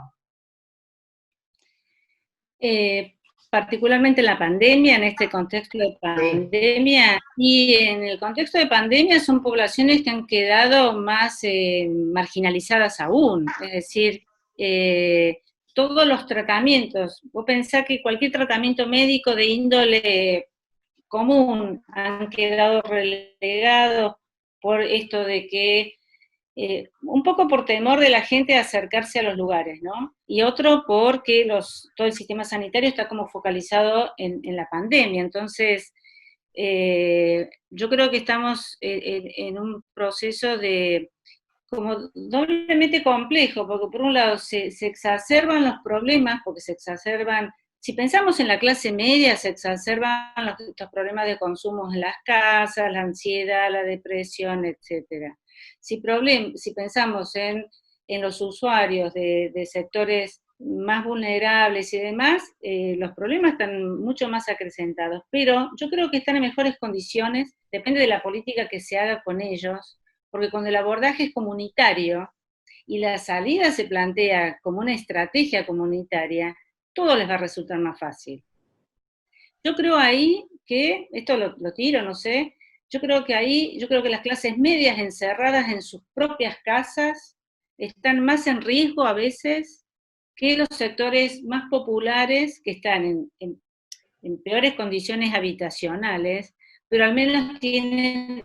Particularmente en la pandemia, en este contexto de pandemia, y en el contexto de pandemia son poblaciones que han quedado más marginalizadas aún, es decir, todos los tratamientos, vos pensás que cualquier tratamiento médico de índole común han quedado relegados por esto de que un poco por temor de la gente a acercarse a los lugares, ¿no? Y otro porque todo el sistema sanitario está como focalizado en la pandemia. Entonces, yo creo que estamos en un proceso como doblemente complejo, porque por un lado se exacerban los problemas, porque se exacerban, si pensamos en la clase media, se exacerban estos problemas de consumo en las casas, la ansiedad, la depresión, etcétera. Si pensamos en los usuarios de sectores más vulnerables y demás, los problemas están mucho más acrecentados, pero yo creo que están en mejores condiciones, depende de la política que se haga con ellos, porque cuando el abordaje es comunitario y la salida se plantea como una estrategia comunitaria, todo les va a resultar más fácil. Yo creo ahí que, esto lo tiro, no sé, yo creo que las clases medias encerradas en sus propias casas están más en riesgo a veces que los sectores más populares que están en peores condiciones habitacionales, pero al menos tienen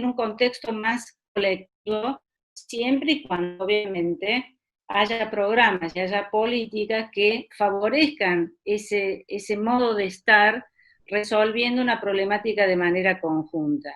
un contexto más colectivo, siempre y cuando obviamente haya programas y haya políticas que favorezcan ese modo de estar resolviendo una problemática de manera conjunta.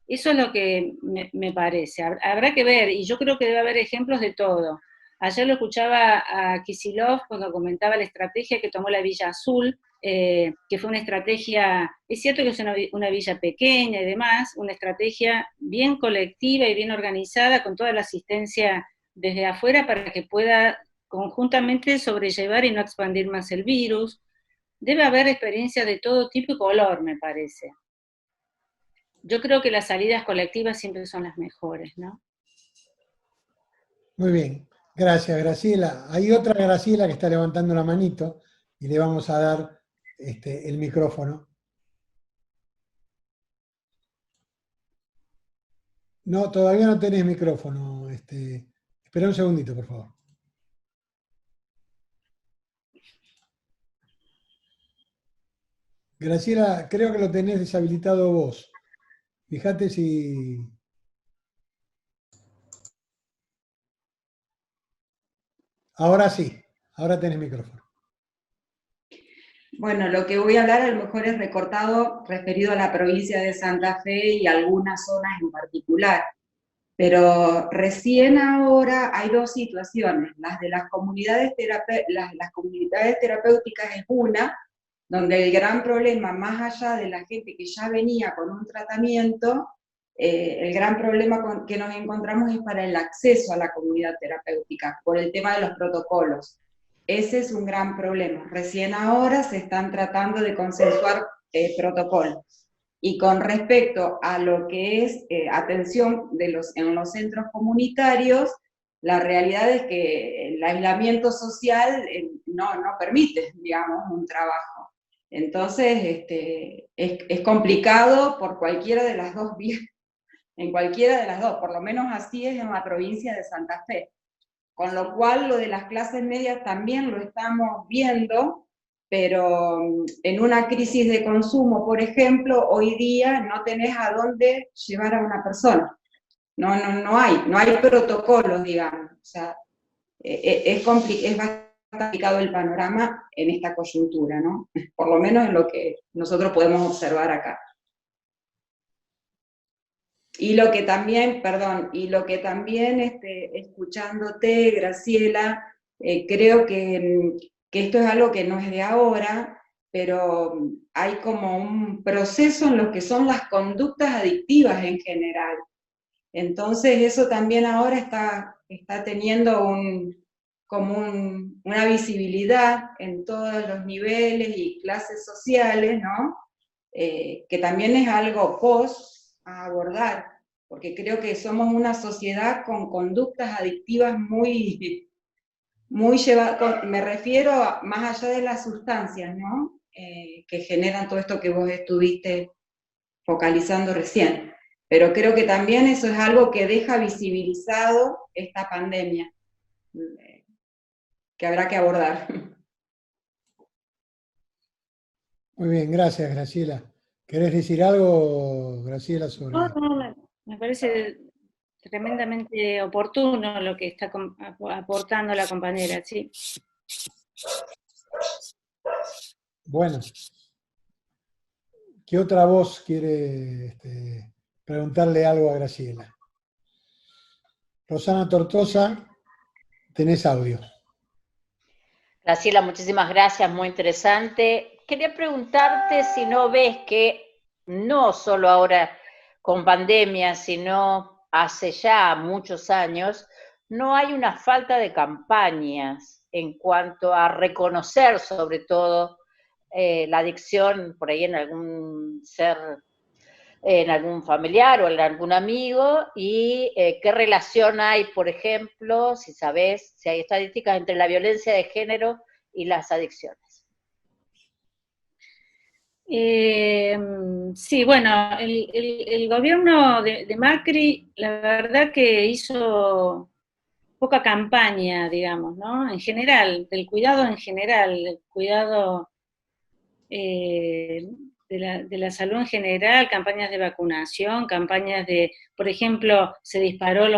Eso es lo que me parece. Habrá que ver, y yo creo que debe haber ejemplos de todo. Ayer lo escuchaba a Kicillof cuando comentaba la estrategia que tomó la Villa Azul, que fue una estrategia, es cierto que es una villa pequeña y demás, una estrategia bien colectiva y bien organizada, con toda la asistencia desde afuera para que pueda conjuntamente sobrellevar y no expandir más el virus. Debe haber experiencias de todo tipo y color, me parece. Yo creo que las salidas colectivas siempre son las mejores, ¿no? Muy bien, gracias Graciela. Hay otra Graciela que está levantando la manito y le vamos a dar el micrófono. No, todavía no tenés micrófono. Espera un segundito, por favor. Graciela, creo que lo tenés deshabilitado vos. Fíjate si... Ahora sí, ahora tenés micrófono. Bueno, lo que voy a hablar a lo mejor es recortado referido a la provincia de Santa Fe y algunas zonas en particular. Pero recién ahora hay dos situaciones. Las de las comunidades, las comunidades terapéuticas es una, donde el gran problema, más allá de la gente que ya venía con un tratamiento, el gran problema que nos encontramos es para el acceso a la comunidad terapéutica, por el tema de los protocolos. Ese es un gran problema. Recién ahora se están tratando de consensuar protocolos. Y con respecto a lo que es atención en los centros comunitarios, la realidad es que el aislamiento social no permite, digamos, un trabajo. Entonces, es complicado por cualquiera de las dos vías, en cualquiera de las dos, por lo menos así es en la provincia de Santa Fe. Con lo cual, lo de las clases medias también lo estamos viendo, pero en una crisis de consumo, por ejemplo, hoy día no tenés a dónde llevar a una persona. No hay protocolos, digamos. O sea, es bastante complicado el panorama en esta coyuntura, ¿no? Por lo menos en lo que nosotros podemos observar acá. Y lo que también, escuchándote, Graciela, creo que esto es algo que no es de ahora, pero hay como un proceso en lo que son las conductas adictivas en general. Entonces eso también ahora está teniendo como una visibilidad en todos los niveles y clases sociales, ¿no? Que también es algo a abordar, porque creo que somos una sociedad con conductas adictivas muy llevadas, me refiero más allá de las sustancias, ¿no? Que generan todo esto que vos estuviste focalizando recién. Pero creo que también eso es algo que deja visibilizado esta pandemia, que habrá que abordar. Muy bien, gracias, Graciela. ¿Querés decir algo, Graciela, sobre...? No, me parece tremendamente oportuno lo que está aportando la compañera, sí. Bueno, ¿qué otra voz quiere preguntarle algo a Graciela? Rosana Tortosa, tenés audio. Graciela, muchísimas gracias, muy interesante. Quería preguntarte si no ves que no solo ahora con pandemia, sino hace ya muchos años, no hay una falta de campañas en cuanto a reconocer sobre todo la adicción por ahí en algún ser, en algún familiar o en algún amigo, y qué relación hay, por ejemplo, si sabés, si hay estadísticas entre la violencia de género y las adicciones. Sí, bueno, el gobierno de Macri, la verdad que hizo poca campaña, digamos, ¿no? En general, del cuidado en general, el cuidado de la salud en general, campañas de vacunación, campañas de, por ejemplo, se dispararon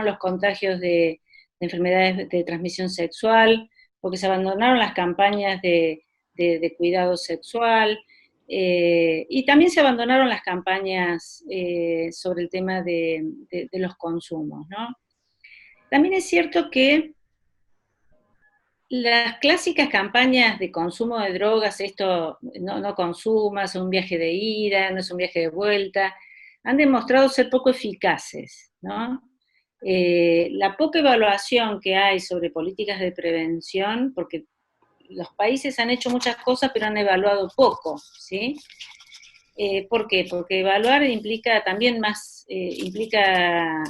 los contagios de enfermedades de transmisión sexual, porque se abandonaron las campañas de cuidado sexual, y también se abandonaron las campañas sobre el tema de los consumos, ¿no? También es cierto que las clásicas campañas de consumo de drogas, esto no consumas, es un viaje de ida, no es un viaje de vuelta, han demostrado ser poco eficaces, ¿no? La poca evaluación que hay sobre políticas de prevención, porque los países han hecho muchas cosas, pero han evaluado poco, ¿sí? ¿Por qué? Porque evaluar implica también más, implica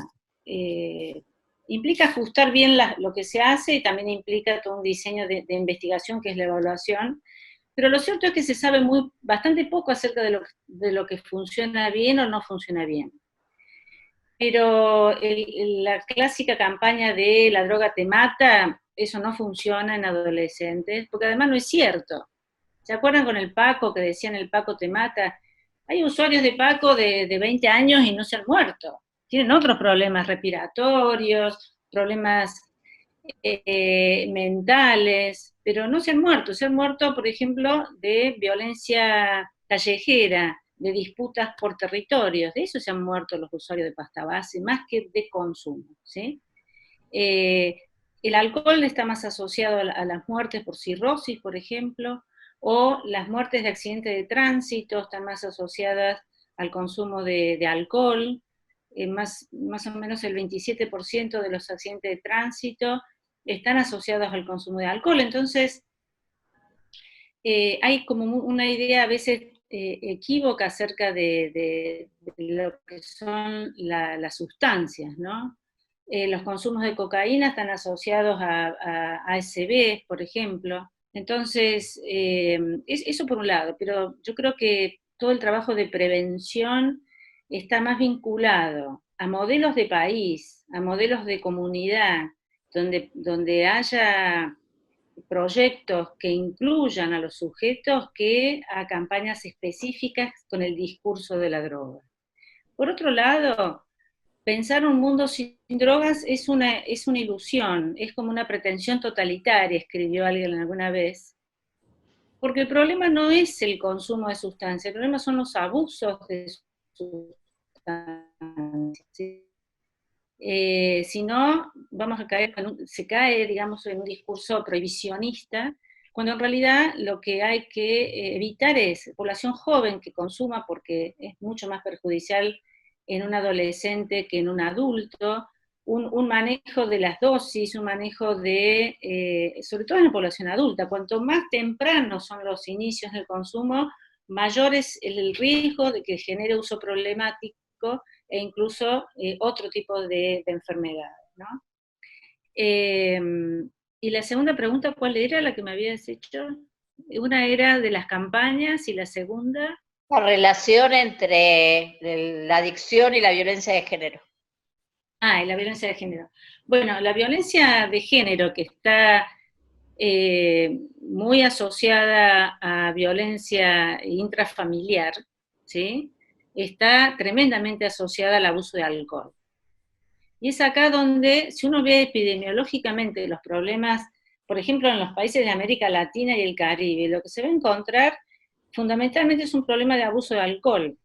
ajustar bien lo que se hace, y también implica todo un diseño de investigación que es la evaluación, pero lo cierto es que se sabe bastante poco acerca de lo que funciona bien o no funciona bien. Pero la clásica campaña de la droga te mata, eso no funciona en adolescentes, porque además no es cierto. ¿Se acuerdan con el Paco, que decían el Paco te mata? Hay usuarios de Paco de 20 años y no se han muerto. Tienen otros problemas respiratorios, problemas mentales, pero no se han muerto. Se han muerto, por ejemplo, de violencia callejera, de disputas por territorios. De eso se han muerto los usuarios de pasta base, más que de consumo, ¿sí? El alcohol está más asociado a las muertes por cirrosis, por ejemplo, o las muertes de accidentes de tránsito están más asociadas al consumo de alcohol. Más o menos el 27% de los accidentes de tránsito están asociados al consumo de alcohol. Entonces, hay como una idea a veces equívoca acerca de lo que son las sustancias, ¿no? Los consumos de cocaína están asociados a ASB, por ejemplo. Entonces, eso por un lado, pero yo creo que todo el trabajo de prevención está más vinculado a modelos de país, a modelos de comunidad, donde haya proyectos que incluyan a los sujetos, que a campañas específicas con el discurso de la droga. Por otro lado, pensar un mundo sin drogas es una ilusión, es como una pretensión totalitaria, escribió alguien alguna vez, porque el problema no es el consumo de sustancias, el problema son los abusos de sustancias, ¿sí? Si no, vamos a caer, se cae, digamos, en un discurso prohibicionista, cuando en realidad lo que hay que evitar es población joven que consuma, porque es mucho más perjudicial en un adolescente que en un adulto, un manejo de las dosis, un manejo de, sobre todo en la población adulta. Cuanto más tempranos son los inicios del consumo, mayor es el riesgo de que genere uso problemático e incluso otro tipo de enfermedades, ¿no? Y la segunda pregunta, ¿cuál era la que me habías hecho? Una era de las campañas y la segunda... La relación entre la adicción y la violencia de género. Ah, y la violencia de género. Bueno, la violencia de género, que está muy asociada a violencia intrafamiliar, ¿sí? Está tremendamente asociada al abuso de alcohol. Y es acá donde, si uno ve epidemiológicamente los problemas, por ejemplo, en los países de América Latina y el Caribe, lo que se va a encontrar fundamentalmente es un problema de abuso de alcohol.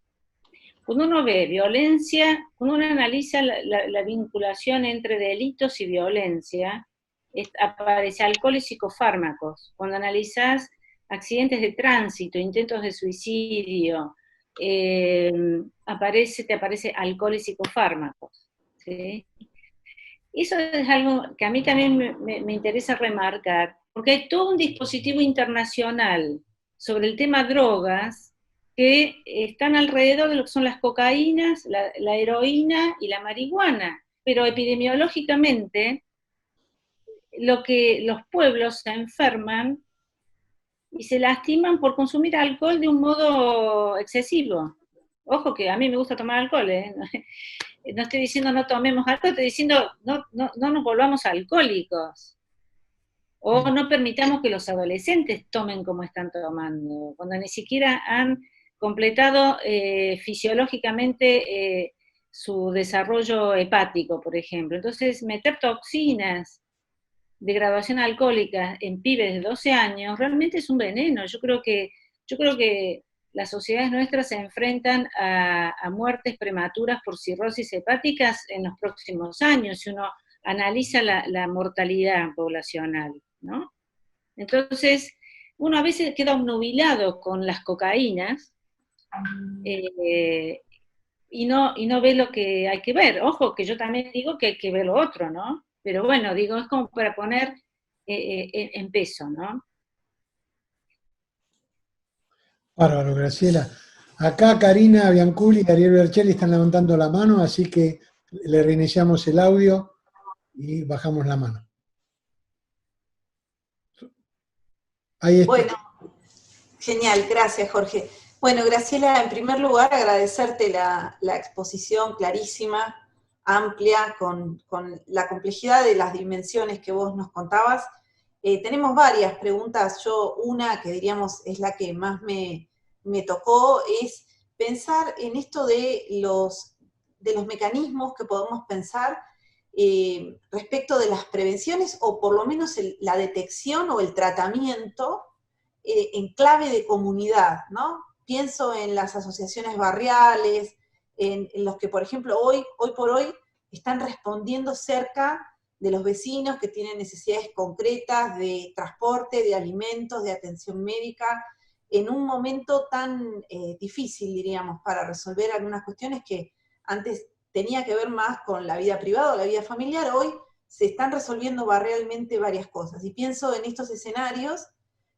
Cuando uno ve violencia, cuando uno analiza la vinculación entre delitos y violencia, aparece alcohol y psicofármacos. Cuando analizas accidentes de tránsito, intentos de suicidio, te aparece alcohol y psicofármacos, ¿sí? Eso es algo que a mí también me interesa remarcar, porque hay todo un dispositivo internacional sobre el tema drogas que están alrededor de lo que son las cocaínas, la heroína y la marihuana, pero epidemiológicamente lo que los pueblos se enferman y se lastiman por consumir alcohol de un modo excesivo. Ojo que a mí me gusta tomar alcohol, ¿eh? No estoy diciendo no tomemos alcohol, estoy diciendo no nos volvamos alcohólicos. O no permitamos que los adolescentes tomen como están tomando, cuando ni siquiera han completado fisiológicamente su desarrollo hepático, por ejemplo. Entonces, meter toxinas de graduación alcohólica en pibes de 12 años realmente es un veneno. Yo creo que las sociedades nuestras se enfrentan a muertes prematuras por cirrosis hepáticas en los próximos años, si uno analiza la mortalidad poblacional, ¿no? Entonces, uno a veces queda obnubilado con las cocaínas y no ve lo que hay que ver. Ojo, que yo también digo que hay que ver lo otro, ¿no? Pero bueno, digo, es como para poner en peso, ¿no? Bárbaro, Graciela. Acá Karina Bianculi y Ariel Berchelli están levantando la mano, así que le reiniciamos el audio y bajamos la mano. Ahí está. Bueno, genial, gracias Jorge. Bueno, Graciela, en primer lugar agradecerte la exposición clarísima, amplia, con la complejidad de las dimensiones que vos nos contabas. Tenemos varias preguntas, una que diríamos es la que más me tocó, es pensar en esto de los mecanismos que podemos pensar respecto de las prevenciones, o por lo menos la detección o el tratamiento en clave de comunidad, ¿no? Pienso en las asociaciones barriales, en los que, por ejemplo, hoy por hoy están respondiendo cerca de los vecinos que tienen necesidades concretas de transporte, de alimentos, de atención médica, en un momento tan difícil, diríamos, para resolver algunas cuestiones que antes tenía que ver más con la vida privada o la vida familiar. Hoy se están resolviendo barrialmente varias cosas. Y pienso en estos escenarios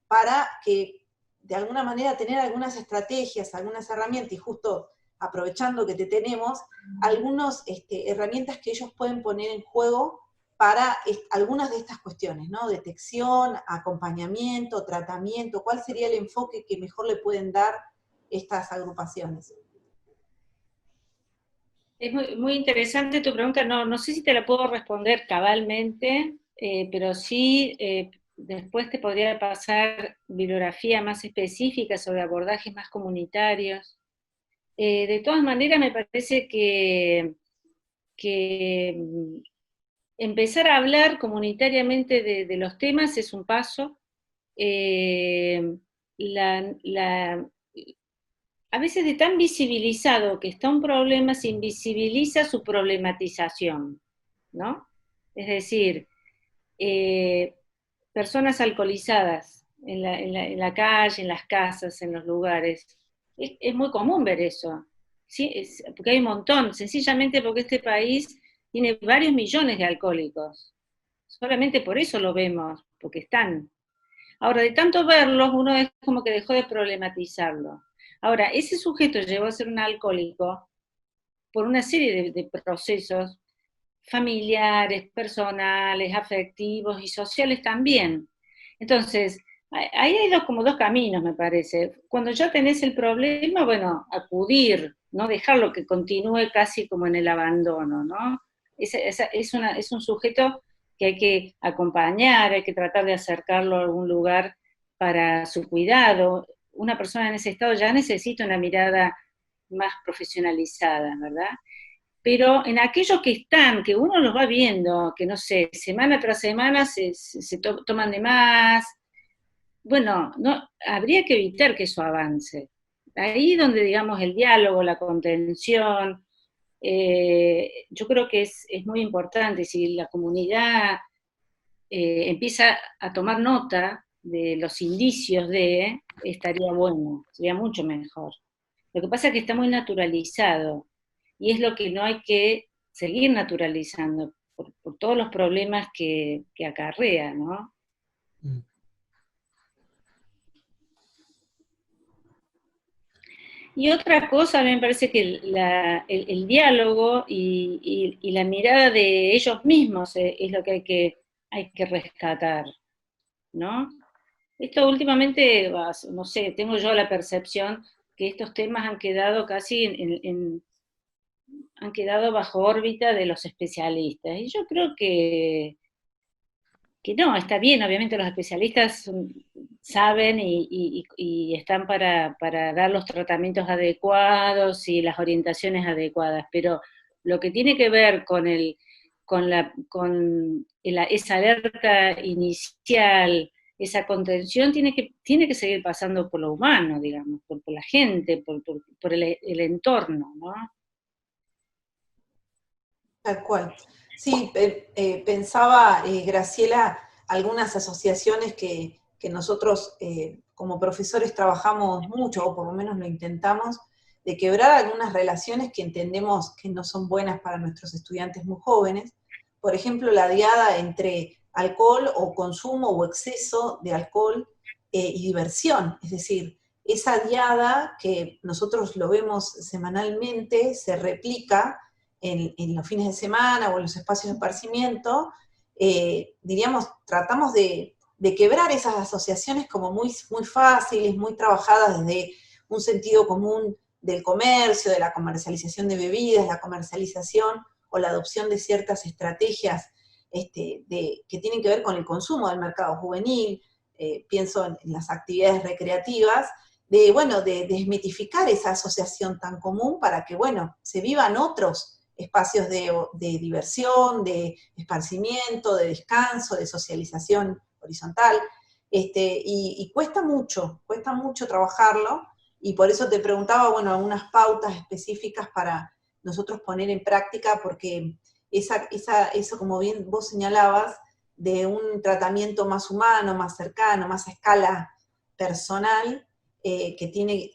para que, de alguna manera, tener algunas estrategias, algunas herramientas, y justo aprovechando que te tenemos, algunas herramientas que ellos pueden poner en juego para algunas de estas cuestiones, ¿no? Detección, acompañamiento, tratamiento. ¿Cuál sería el enfoque que mejor le pueden dar estas agrupaciones? Es muy interesante tu pregunta, no sé si te la puedo responder cabalmente, pero sí después te podría pasar bibliografía más específica sobre abordajes más comunitarios. De todas maneras, me parece que empezar a hablar comunitariamente de los temas es un paso. A veces de tan visibilizado que está un problema, se invisibiliza su problematización, ¿no? Es decir, personas alcoholizadas en la calle, en las casas, en los lugares. Es muy común ver eso, ¿sí? Porque hay un montón, sencillamente porque este país tiene varios millones de alcohólicos. Solamente por eso lo vemos, porque están. Ahora, de tanto verlos, uno es como que dejó de problematizarlo. Ahora, ese sujeto llegó a ser un alcohólico por una serie de procesos familiares, personales, afectivos y sociales también. Entonces, ahí hay como dos caminos, me parece. Cuando ya tenés el problema, bueno, acudir, no dejarlo que continúe casi como en el abandono, ¿no? Es un sujeto que hay que acompañar, hay que tratar de acercarlo a algún lugar para su cuidado. Una persona en ese estado ya necesita una mirada más profesionalizada, ¿verdad? Pero en aquellos que están, que uno los va viendo, que no sé, semana tras semana toman de más, bueno, no, habría que evitar que eso avance. Ahí donde, digamos, el diálogo, la contención, yo creo que es muy importante. Si la comunidad empieza a tomar nota de los indicios estaría bueno, sería mucho mejor. Lo que pasa es que está muy naturalizado, y es lo que no hay que seguir naturalizando, por todos los problemas que acarrea, ¿no? Y otra cosa, a mí me parece que el diálogo y la mirada de ellos mismos es lo que hay que rescatar, ¿no? Esto últimamente, no sé, tengo yo la percepción que estos temas han quedado casi han quedado bajo órbita de los especialistas. Y yo creo que no, está bien, obviamente los especialistas saben y están para dar los tratamientos adecuados y las orientaciones adecuadas, pero lo que tiene que ver con esa alerta inicial, esa contención, tiene que seguir pasando por lo humano, digamos, por la gente, por el entorno, ¿no? Tal cual. Sí, pensaba, Graciela, algunas asociaciones que nosotros como profesores trabajamos mucho, o por lo menos lo intentamos, de quebrar algunas relaciones que entendemos que no son buenas para nuestros estudiantes muy jóvenes. Por ejemplo, la diada entre alcohol o consumo o exceso de alcohol y diversión. Es decir, esa diada que nosotros lo vemos semanalmente, se replica en los fines de semana o en los espacios de esparcimiento, diríamos, tratamos de quebrar esas asociaciones como muy, muy fáciles, muy trabajadas desde un sentido común del comercio, de la comercialización de bebidas, la comercialización o la adopción de ciertas estrategias que tienen que ver con el consumo del mercado juvenil, pienso en las actividades recreativas, de desmitificar esa asociación tan común para que, se vivan otros espacios de diversión, de esparcimiento, de descanso, de socialización horizontal, y cuesta mucho trabajarlo, y por eso te preguntaba, algunas pautas específicas para nosotros poner en práctica, porque eso, como bien vos señalabas, de un tratamiento más humano, más cercano, más a escala personal, que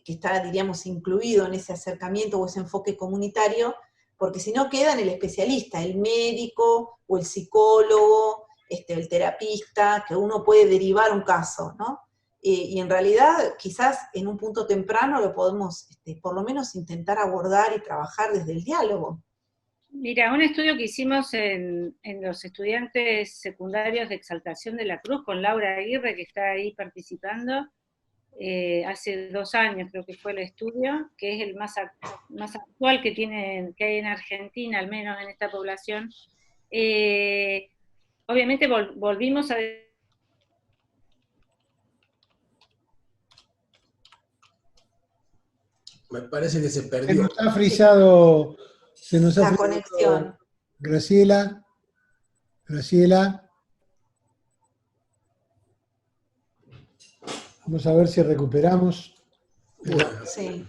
está, diríamos, incluido en ese acercamiento o ese enfoque comunitario, porque si no queda en el especialista, el médico o el psicólogo, el terapista, que uno puede derivar un caso, ¿no? Y en realidad, quizás en un punto temprano lo podemos, por lo menos, intentar abordar y trabajar desde el diálogo. Mira, un estudio que hicimos en los estudiantes secundarios de Exaltación de la Cruz, con Laura Aguirre, que está ahí participando, hace 2 años creo que fue el estudio, que es el más actual que hay en Argentina, al menos en esta población. Obviamente volvimos a... Me parece que se perdió. Se nos ha frisado la conexión. Graciela. Vamos a ver si recuperamos. Bueno, sí.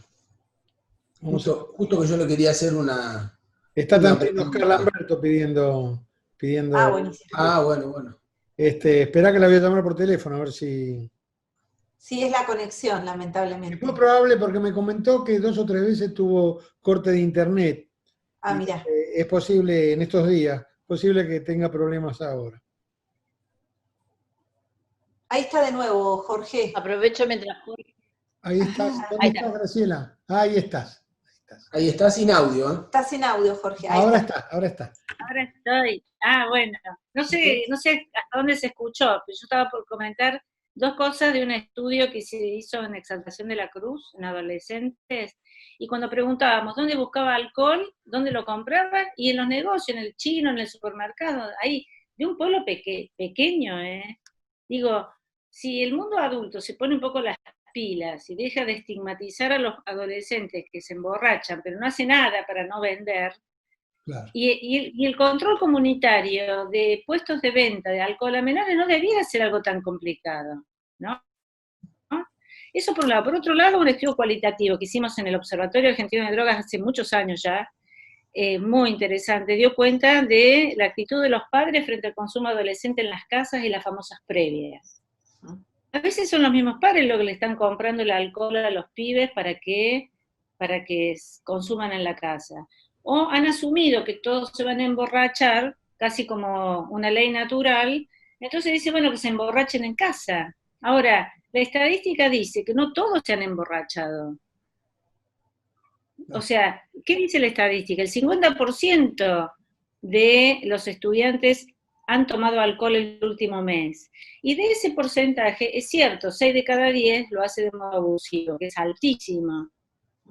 Justo que yo le quería hacer una... Está también Oscar Lamberto pidiendo... buenísimo. Bueno. Espera que la voy a llamar por teléfono, a ver si... Sí, es la conexión, lamentablemente. Es muy probable porque me comentó que 2 o 3 veces tuvo corte de internet. Ah, mira. Es posible en estos días, posible que tenga problemas ahora. Ahí está de nuevo, Jorge. Aprovecho mientras... Ahí estás. ¿Dónde estás, Graciela? Ahí estás. Ahí está sin audio, ¿eh? Está sin audio, Jorge. Ahí Ahora está. está, ahora está. Ahora estoy. Ah, bueno. No sé hasta dónde se escuchó, pero yo estaba por comentar dos cosas de un estudio que se hizo en Exaltación de la Cruz, en adolescentes, y cuando preguntábamos dónde buscaba alcohol, dónde lo compraban, y en los negocios, en el chino, en el supermercado, ahí, de un pueblo pequeño, Digo, si el mundo adulto se pone un poco las pilas y deja de estigmatizar a los adolescentes que se emborrachan, pero no hace nada para no vender, Claro. y el control comunitario de puestos de venta de alcohol a menores no debía ser algo tan complicado, ¿no? Eso por un lado. Por otro lado, un estudio cualitativo que hicimos en el Observatorio Argentino de Drogas hace muchos años ya, muy interesante, dio cuenta de la actitud de los padres frente al consumo adolescente en las casas y las famosas previas. A veces son los mismos padres los que le están comprando el alcohol a los pibes para que consuman en la casa. O han asumido que todos se van a emborrachar, casi como una ley natural, entonces dice, bueno, que se emborrachen en casa. Ahora, la estadística dice que no todos se han emborrachado. O sea, ¿qué dice la estadística? El 50% de los estudiantes han tomado alcohol el último mes. Y de ese porcentaje, es cierto, 6 de cada 10 lo hace de modo abusivo, que es altísimo.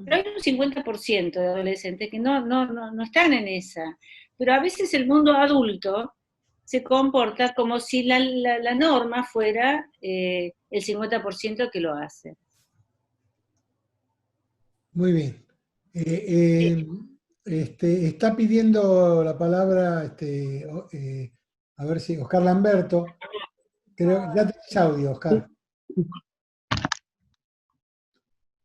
Pero hay un 50% de adolescentes que no están en esa. Pero a veces el mundo adulto se comporta como si la norma fuera el 50% que lo hace. Muy bien. Está pidiendo la palabra, a ver si Oscar Lamberto. Pero ya tenés audio, Oscar.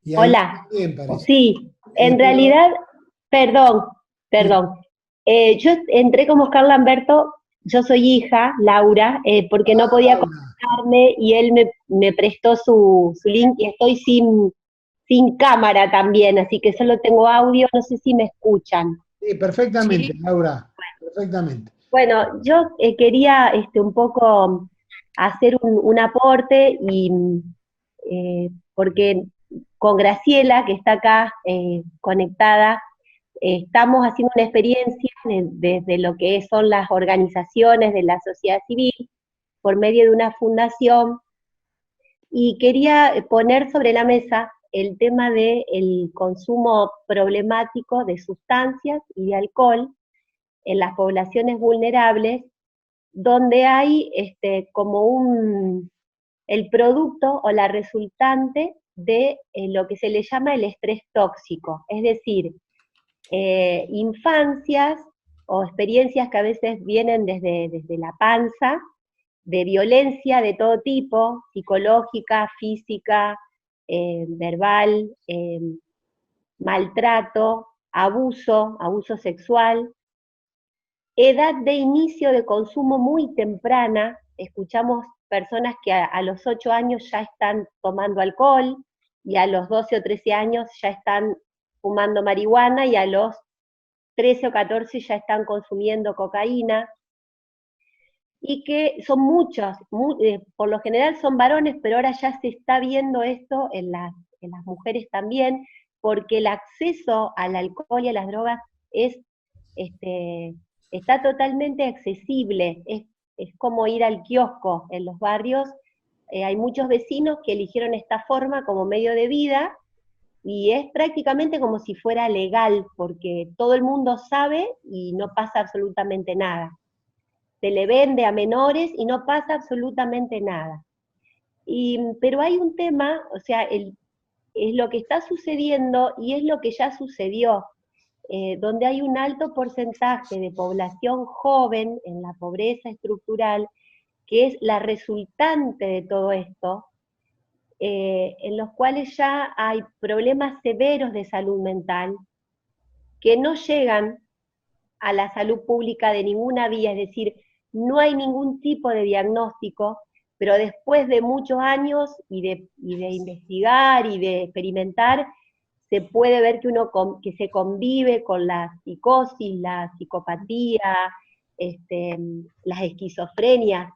Y hola. Bien, parece. Sí, en realidad, perdón. Yo entré como Oscar Lamberto, yo soy hija, Laura, porque no podía conectarme y él me prestó su link y estoy sin cámara también, así que solo tengo audio, no sé si me escuchan. Sí, perfectamente, Sí. Laura, perfectamente. Bueno, yo quería un poco hacer un aporte y porque con Graciela, que está acá conectada, estamos haciendo una experiencia desde lo que son las organizaciones de la sociedad civil por medio de una fundación y quería poner sobre la mesa el tema del consumo problemático de sustancias y de alcohol en las poblaciones vulnerables, donde hay como el producto o la resultante de lo que se le llama el estrés tóxico, es decir, infancias o experiencias que a veces vienen desde la panza, de violencia de todo tipo, psicológica, física, verbal, maltrato, abuso sexual, edad de inicio de consumo muy temprana, escuchamos personas que a los 8 años ya están tomando alcohol, y a los 12 o 13 años ya están fumando marihuana, y a los 13 o 14 ya están consumiendo cocaína, y que son muchos, por lo general son varones, pero ahora ya se está viendo esto en las mujeres también, porque el acceso al alcohol y a las drogas está totalmente accesible, es como ir al kiosco en los barrios. Hay muchos vecinos que eligieron esta forma como medio de vida, y es prácticamente como si fuera legal, porque todo el mundo sabe y no pasa absolutamente nada. Se le vende a menores y no pasa absolutamente nada. Pero hay un tema, o sea, es lo que está sucediendo y es lo que ya sucedió, donde hay un alto porcentaje de población joven en la pobreza estructural, que es la resultante de todo esto, en los cuales ya hay problemas severos de salud mental, que no llegan a la salud pública de ninguna vía, es decir, no hay ningún tipo de diagnóstico, pero después de muchos años y de investigar y de experimentar, se puede ver que se convive con la psicosis, la psicopatía, las esquizofrenias,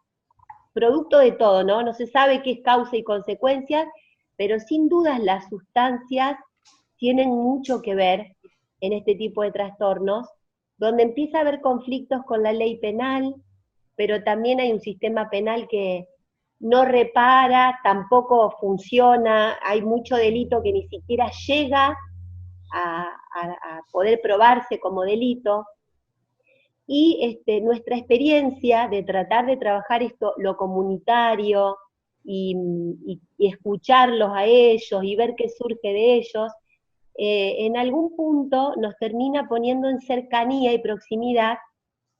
producto de todo, ¿no? No se sabe qué es causa y consecuencia, pero sin dudas las sustancias tienen mucho que ver en este tipo de trastornos, donde empieza a haber conflictos con la ley penal, pero también hay un sistema penal que no repara, tampoco funciona, hay mucho delito que ni siquiera llega a poder probarse como delito, y nuestra experiencia de tratar de trabajar esto, lo comunitario, y escucharlos a ellos, y ver qué surge de ellos, en algún punto nos termina poniendo en cercanía y proximidad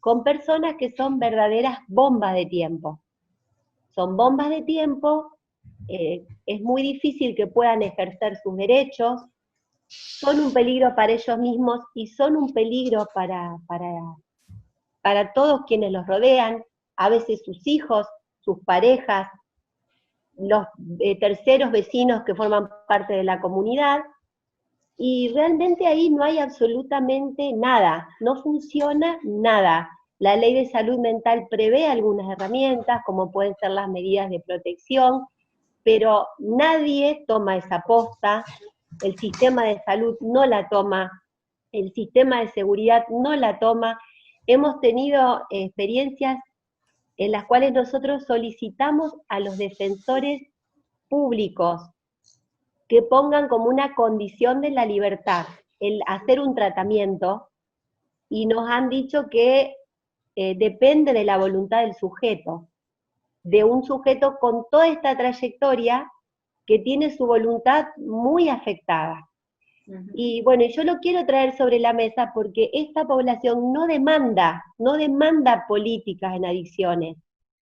con personas que son verdaderas bombas de tiempo. Son bombas de tiempo, es muy difícil que puedan ejercer sus derechos, son un peligro para ellos mismos y son un peligro para todos quienes los rodean, a veces sus hijos, sus parejas, los terceros vecinos que forman parte de la comunidad, y realmente ahí no hay absolutamente nada, no funciona nada. La ley de salud mental prevé algunas herramientas, como pueden ser las medidas de protección, pero nadie toma esa posta, el sistema de salud no la toma, el sistema de seguridad no la toma. Hemos tenido experiencias en las cuales nosotros solicitamos a los defensores públicos que pongan como una condición de la libertad el hacer un tratamiento, y nos han dicho que depende de la voluntad del sujeto, de un sujeto con toda esta trayectoria que tiene su voluntad muy afectada. Y bueno, yo lo quiero traer sobre la mesa porque esta población no demanda políticas en adicciones,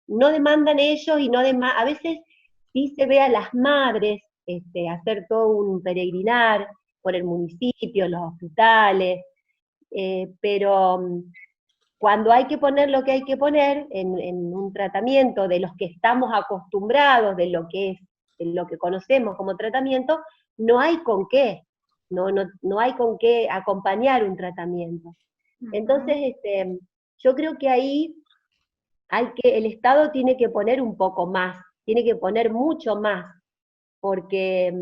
no demandan ellos, y a veces sí se ve a las madres hacer todo un peregrinar por el municipio, los hospitales, pero cuando hay que poner lo que hay que poner en un tratamiento de los que estamos acostumbrados, de lo que conocemos como tratamiento, no hay con qué, no hay con qué acompañar un tratamiento. Entonces, yo creo que ahí el Estado tiene que poner un poco más, tiene que poner mucho más, porque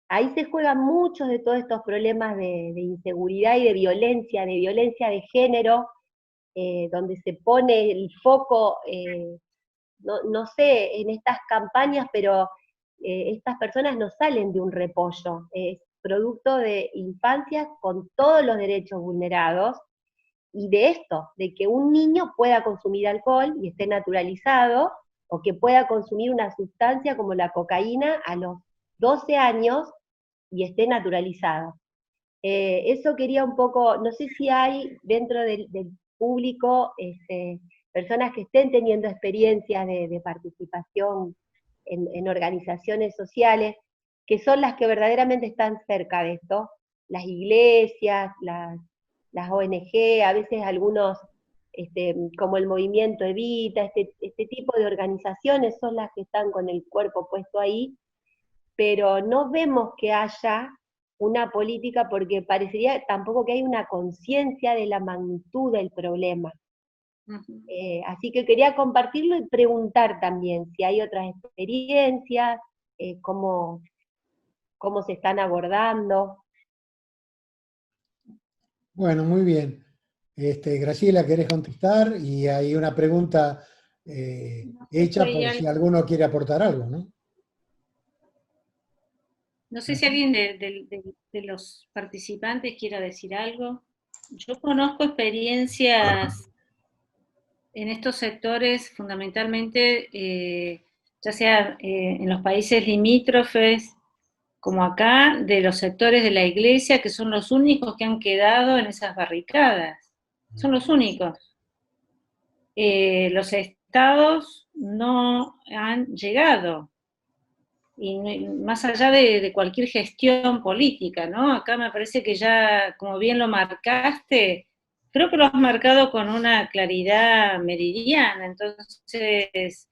ahí se juegan muchos de todos estos problemas de inseguridad y de violencia de género, donde se pone el foco, no sé, en estas campañas, pero estas personas no salen de un repollo, es producto de infancias con todos los derechos vulnerados, y de esto, de que un niño pueda consumir alcohol y esté naturalizado, o que pueda consumir una sustancia como la cocaína a los 12 años y esté naturalizado. Eso quería un poco, no sé si hay dentro del público personas que estén teniendo experiencias de participación en organizaciones sociales, que son las que verdaderamente están cerca de esto, las iglesias, las ONG, a veces algunos, como el movimiento Evita, este tipo de organizaciones son las que están con el cuerpo puesto ahí, pero no vemos que haya una política, porque parecería tampoco que hay una conciencia de la magnitud del problema. Así que quería compartirlo y preguntar también si hay otras experiencias, cómo se están abordando. Bueno, muy bien. Graciela, ¿querés contestar? Y hay una pregunta hecha por si alguno quiere aportar algo, ¿no? No sé si alguien de los participantes quiera decir algo. Yo conozco experiencias en estos sectores, fundamentalmente, ya sea en los países limítrofes, como acá, de los sectores de la iglesia, que son los únicos que han quedado en esas barricadas. Son los únicos. Los estados no han llegado. Y más allá de cualquier gestión política, ¿no? Acá me parece que ya, como bien lo marcaste, creo que lo has marcado con una claridad meridiana. Entonces,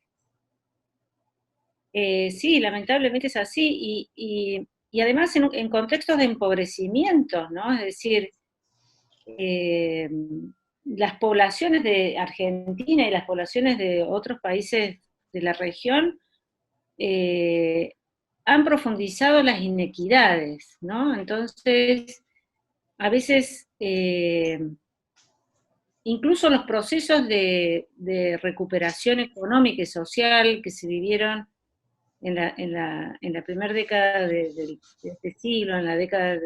sí, lamentablemente es así, y y además en contextos de empobrecimiento, ¿no? Es decir, las poblaciones de Argentina y las poblaciones de otros países de la región han profundizado las inequidades, ¿no? Entonces, a veces, incluso los procesos de recuperación económica y social que se vivieron en la primera década de este siglo, en la década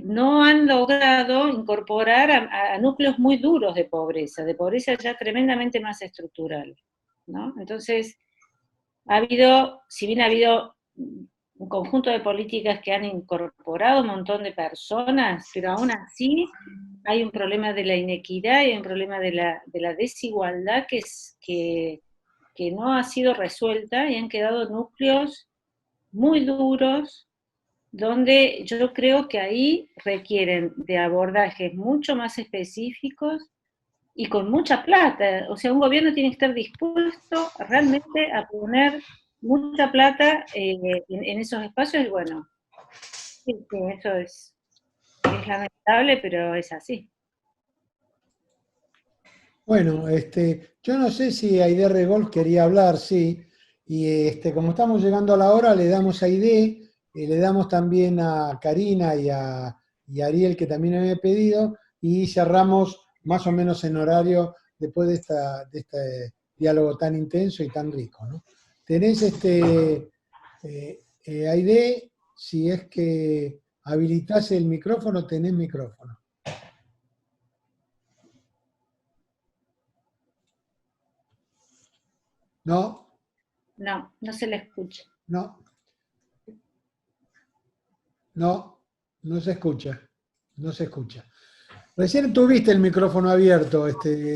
no han logrado incorporar a núcleos muy duros de pobreza ya tremendamente más estructural, ¿no? Entonces, si bien ha habido un conjunto de políticas que han incorporado un montón de personas, pero aún así hay un problema de la inequidad y un problema de la desigualdad que no ha sido resuelta, y han quedado núcleos muy duros, donde yo creo que ahí requieren de abordajes mucho más específicos y con mucha plata. O sea, un gobierno tiene que estar dispuesto realmente a poner mucha plata en esos espacios, y bueno, sí, eso es lamentable, pero es así. Bueno, yo no sé si Aide Regol quería hablar, sí, y como estamos llegando a la hora, le damos a Aide, le damos también a Karina y a Ariel, que también me había pedido, y cerramos más o menos en horario después de este diálogo tan intenso y tan rico, ¿no? Tenés, Aide, si es que habilitás el micrófono, tenés micrófono. ¿No? No, no se le escucha. No. No, no se escucha. No se escucha. Recién tuviste el micrófono abierto,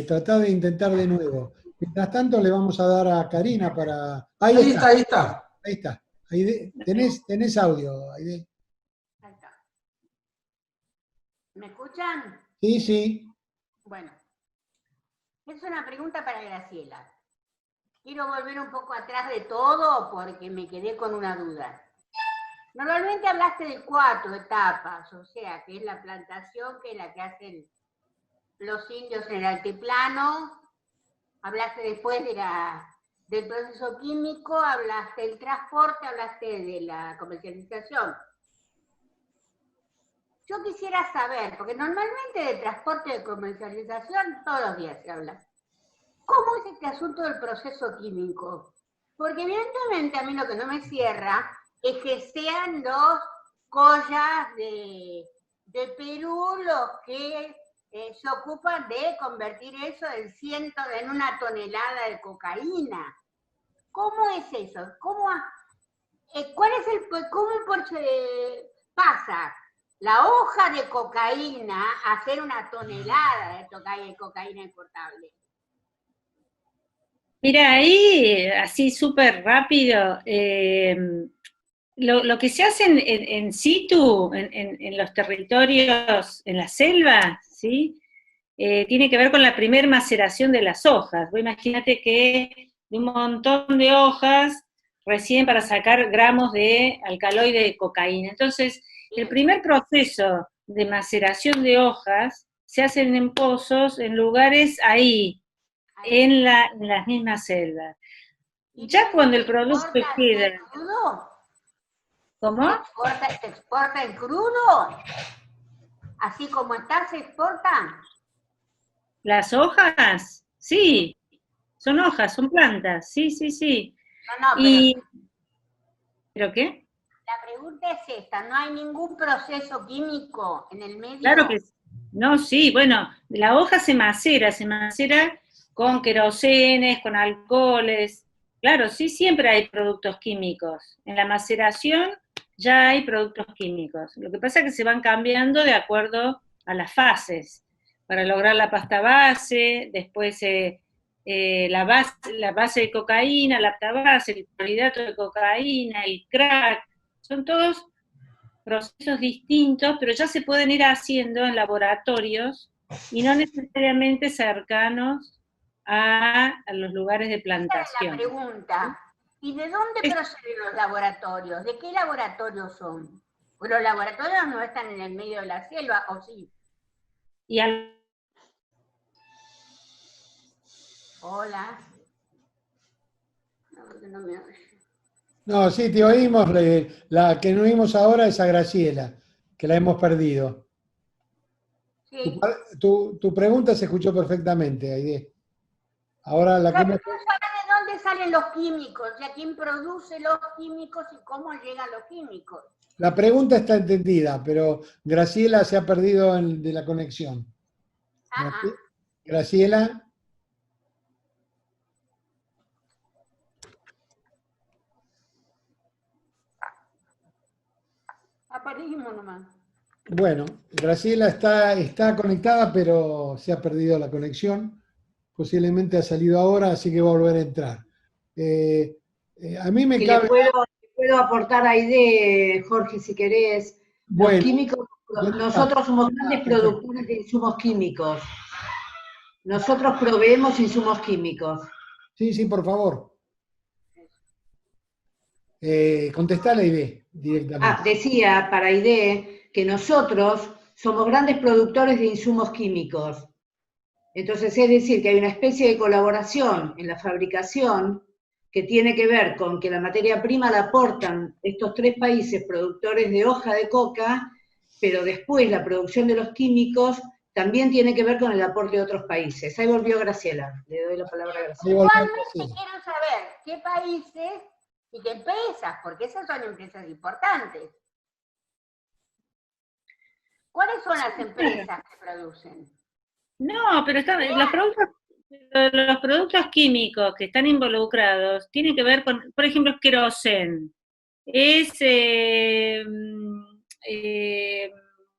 tratá de intentar de nuevo. Mientras tanto le vamos a dar a Karina para... Ahí está. Ahí está. Ahí está. Aide, tenés audio, Aide. Ahí está. ¿Me escuchan? Sí, sí. Bueno, es una pregunta para Graciela. Quiero volver un poco atrás de todo porque me quedé con una duda. Normalmente hablaste de 4 etapas, o sea, que es la plantación, que es la que hacen los indios en el altiplano. Hablaste después del proceso químico, hablaste del transporte, hablaste de la comercialización. Yo quisiera saber, porque normalmente de transporte y de comercialización todos los días se habla. ¿Cómo es este asunto del proceso químico? Porque evidentemente a mí lo que no me cierra es que sean los collas de Perú los que se ocupan de convertir eso en una tonelada de cocaína. ¿Cómo es eso? ¿Cómo pasa la hoja de cocaína a ser una tonelada de cocaína importable? Mira, ahí, así súper rápido, lo que se hace en situ, en los territorios, en la selva, ¿sí? Tiene que ver con la primer maceración de las hojas. Vos imagínate que de un montón de hojas, recién para sacar gramos de alcaloide de cocaína. Entonces, el primer proceso de maceración de hojas se hacen en pozos, en lugares ahí, en las mismas selvas. Ya cuando el producto queda... ¿Crudo? ¿Cómo? ¿Se exporta en crudo? ¿Así como está se exportan? ¿Las hojas? Sí, son hojas, son plantas, sí, sí, sí. No, ¿Pero qué? La pregunta es esta, ¿no hay ningún proceso químico en el medio? Claro que sí. No, sí, bueno, la hoja se macera con querosenes, con alcoholes. Claro, sí, siempre hay productos químicos. En la maceración ya hay productos químicos. Lo que pasa es que se van cambiando de acuerdo a las fases. Para lograr la pasta base, después la base de cocaína, la lactabase, el clorhidrato de cocaína, el crack, son todos procesos distintos, pero ya se pueden ir haciendo en laboratorios y no necesariamente cercanos a los lugares de plantación. Esa es la pregunta. ¿Y de dónde proceden los laboratorios? ¿De qué laboratorios son? Pues los laboratorios no están en el medio de la selva, ¿o sí? Y Hola. No, porque no me oye. No, sí, te oímos. La que no oímos ahora es a Graciela, que la hemos perdido. Sí. Tu pregunta se escuchó perfectamente, Aide. Ahora la que Pero quiero saber de dónde salen los químicos, y a quién produce los químicos y cómo llegan los químicos. La pregunta está entendida, pero Graciela se ha perdido de la conexión. Graciela. Aparecimos nomás. Bueno, Graciela está conectada, pero se ha perdido la conexión. Posiblemente ha salido ahora, así que va a volver a entrar. A mí me cabe... Le puedo aportar ahí, Jorge, si querés. Bueno, los químicos, nosotros somos grandes productores de insumos químicos. Nosotros proveemos insumos químicos. Sí, sí, por favor. Contestá la idea directamente. Decía para Aide que nosotros somos grandes productores de insumos químicos. Entonces, es decir, que hay una especie de colaboración en la fabricación que tiene que ver con que la materia prima la aportan estos 3 países productores de hoja de coca, pero después la producción de los químicos también tiene que ver con el aporte de otros países. Ahí volvió Graciela. Le doy la palabra a Graciela. Igualmente quiero saber qué países y qué empresas, porque esas son empresas importantes. ¿Cuáles son las empresas que producen? No, pero los productos químicos que están involucrados tienen que ver con, por ejemplo, querosén. Es,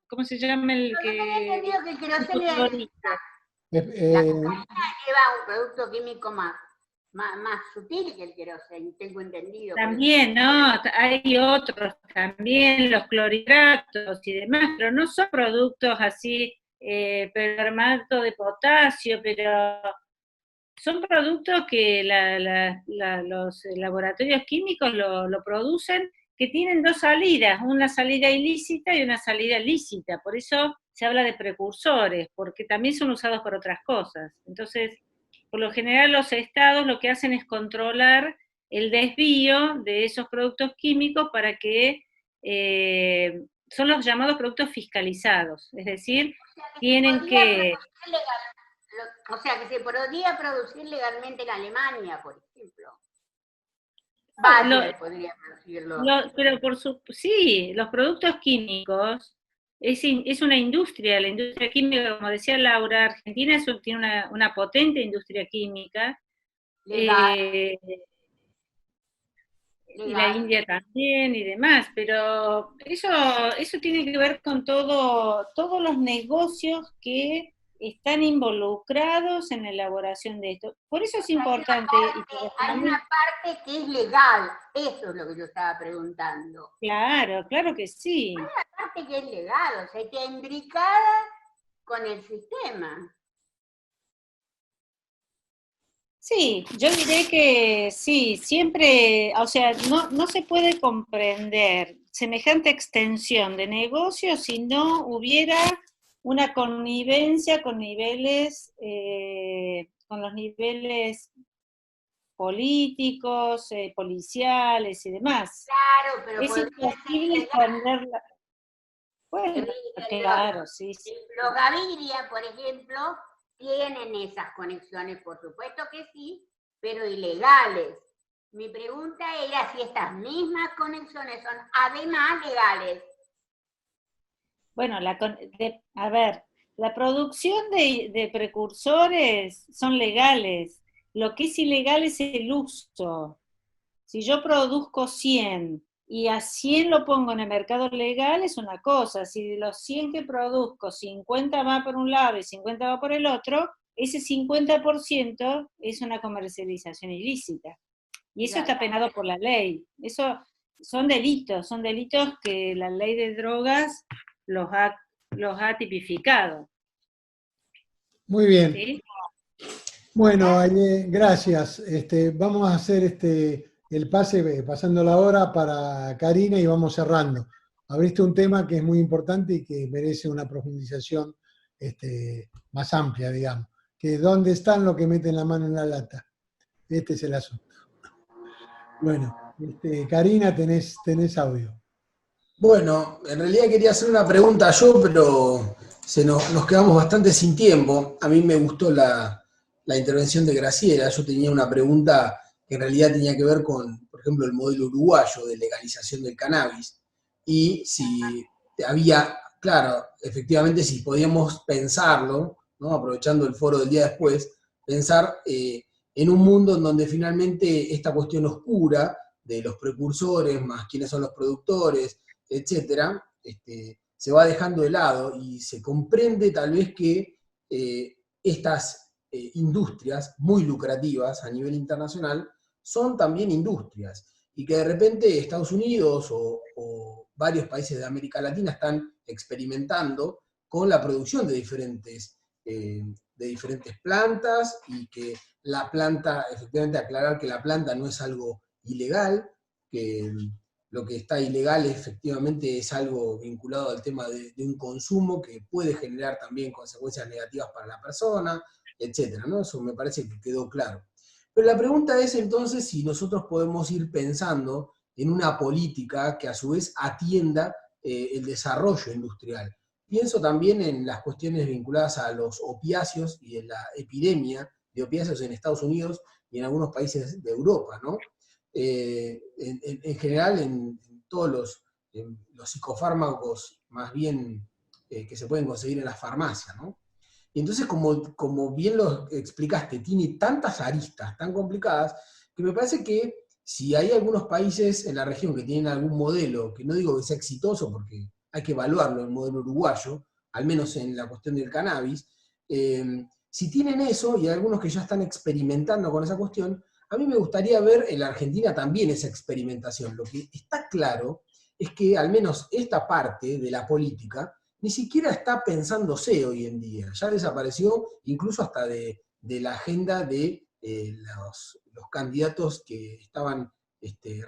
¿cómo se llama el que...? Yo tenía entendido que el querosén era la cocaína lleva un producto químico más sutil que el querosén, tengo entendido. También, ¿no? Hay otros también, los clorhidratos y demás, pero no son productos así, permanganato de potasio, pero son productos que los laboratorios químicos lo producen, que tienen 2 salidas, una salida ilícita y una salida lícita, por eso se habla de precursores, porque también son usados por otras cosas. Entonces, por lo general los estados lo que hacen es controlar el desvío de esos productos químicos para que son los llamados productos fiscalizados, es decir, tienen que... O sea, que se podría producir legalmente en Alemania, por ejemplo. Podría producirlo. Pero sí, los productos químicos es una industria, la industria química, como decía Laura, Argentina tiene una potente industria química, y la India también y demás, pero eso tiene que ver con todos los negocios que están involucrados en la elaboración de esto. Por eso es importante... Hay una parte que es legal, eso es lo que yo estaba preguntando. Claro, claro que sí. Hay una parte que es legal, o sea, que imbricada con el sistema. Sí, yo diré que sí, siempre, o sea, no se puede comprender semejante extensión de negocios si no hubiera una connivencia con los niveles políticos, policiales y demás. Claro, pero es imposible esconderla. Bueno, claro, sí. Los Gaviria, por ejemplo, tienen esas conexiones, por supuesto que sí, pero ilegales. Mi pregunta era si estas mismas conexiones son además legales. Bueno, a ver, la producción de precursores son legales. Lo que es ilegal es el uso. Si yo produzco 100 y a 100 lo pongo en el mercado legal, es una cosa. Si de los 100 que produzco, 50 va por un lado y 50 va por el otro, ese 50% es una comercialización ilícita. Y eso está penado por la ley. Eso son delitos que la ley de drogas los ha tipificado. Muy bien. ¿Sí? Bueno, Aide, gracias. Vamos a hacer el pase, pasando la hora para Karina y vamos cerrando. Abriste un tema que es muy importante y que merece una profundización más amplia, digamos. Que ¿dónde están los que meten la mano en la lata? Este es el asunto. Bueno, Karina, tenés audio. Bueno, en realidad quería hacer una pregunta yo, pero nos quedamos bastante sin tiempo. A mí me gustó la intervención de Graciela. Yo tenía una pregunta que en realidad tenía que ver con, por ejemplo, el modelo uruguayo de legalización del cannabis. Y si había, claro, efectivamente, si podíamos pensarlo, ¿no? Aprovechando el foro del día después, pensar en un mundo en donde finalmente esta cuestión oscura de los precursores, más quiénes son los productores, etcétera, se va dejando de lado y se comprende tal vez que estas industrias muy lucrativas a nivel internacional son también industrias y que de repente Estados Unidos o varios países de América Latina están experimentando con la producción de diferentes plantas y que la planta, efectivamente aclarar que la planta no es algo ilegal, que lo que está ilegal efectivamente es algo vinculado al tema de un consumo que puede generar también consecuencias negativas para la persona, etcétera, ¿no? Eso me parece que quedó claro. Pero la pregunta es entonces si nosotros podemos ir pensando en una política que a su vez atienda el desarrollo industrial. Pienso también en las cuestiones vinculadas a los opiáceos y en la epidemia de opiáceos en Estados Unidos y en algunos países de Europa, ¿no? En general, en todos los psicofármacos más bien que se pueden conseguir en las farmacias, ¿no? Y entonces, como bien lo explicaste, tiene tantas aristas tan complicadas, que me parece que si hay algunos países en la región que tienen algún modelo, que no digo que sea exitoso, porque hay que evaluarlo, el modelo uruguayo, al menos en la cuestión del cannabis, si tienen eso, y hay algunos que ya están experimentando con esa cuestión, a mí me gustaría ver en la Argentina también esa experimentación. Lo que está claro es que al menos esta parte de la política ni siquiera está pensándose hoy en día. Ya desapareció incluso hasta de la agenda de los candidatos que estaban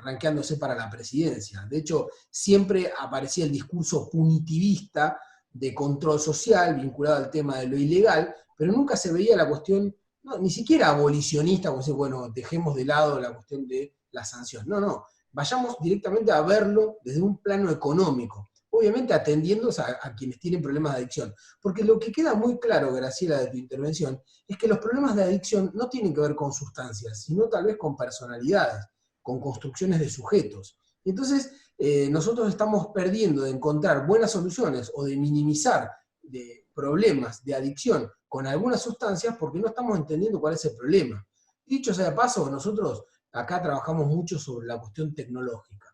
rankeándose para la presidencia. De hecho, siempre aparecía el discurso punitivista de control social vinculado al tema de lo ilegal, pero nunca se veía la cuestión, no, ni siquiera abolicionista, como decir, bueno, dejemos de lado la cuestión de la sanción. No, vayamos directamente a verlo desde un plano económico, obviamente atendiendo a quienes tienen problemas de adicción. Porque lo que queda muy claro, Graciela, de tu intervención, es que los problemas de adicción no tienen que ver con sustancias, sino tal vez con personalidades, con construcciones de sujetos. Y entonces nosotros estamos perdiendo de encontrar buenas soluciones o de minimizar de problemas de adicción con algunas sustancias porque no estamos entendiendo cuál es el problema. Dicho sea de paso, nosotros acá trabajamos mucho sobre la cuestión tecnológica.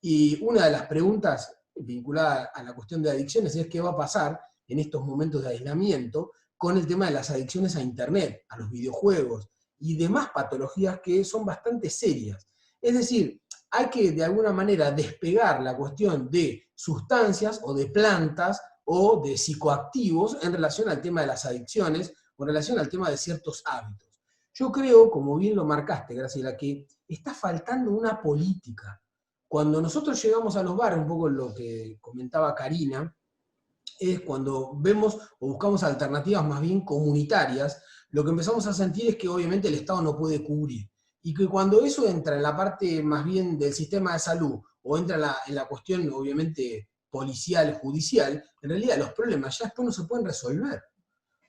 Y una de las preguntas vinculada a la cuestión de adicciones es qué va a pasar en estos momentos de aislamiento con el tema de las adicciones a Internet, a los videojuegos y demás patologías que son bastante serias. Es decir, hay que de alguna manera despegar la cuestión de sustancias o de plantas o de psicoactivos en relación al tema de las adicciones o en relación al tema de ciertos hábitos. Yo creo, como bien lo marcaste, Graciela, que está faltando una política. Cuando nosotros llegamos a los bares, un poco lo que comentaba Karina, es cuando vemos o buscamos alternativas más bien comunitarias, lo que empezamos a sentir es que obviamente el Estado no puede cubrir. Y que cuando eso entra en la parte más bien del sistema de salud, o entra en la cuestión obviamente policial, judicial, en realidad los problemas ya después no se pueden resolver.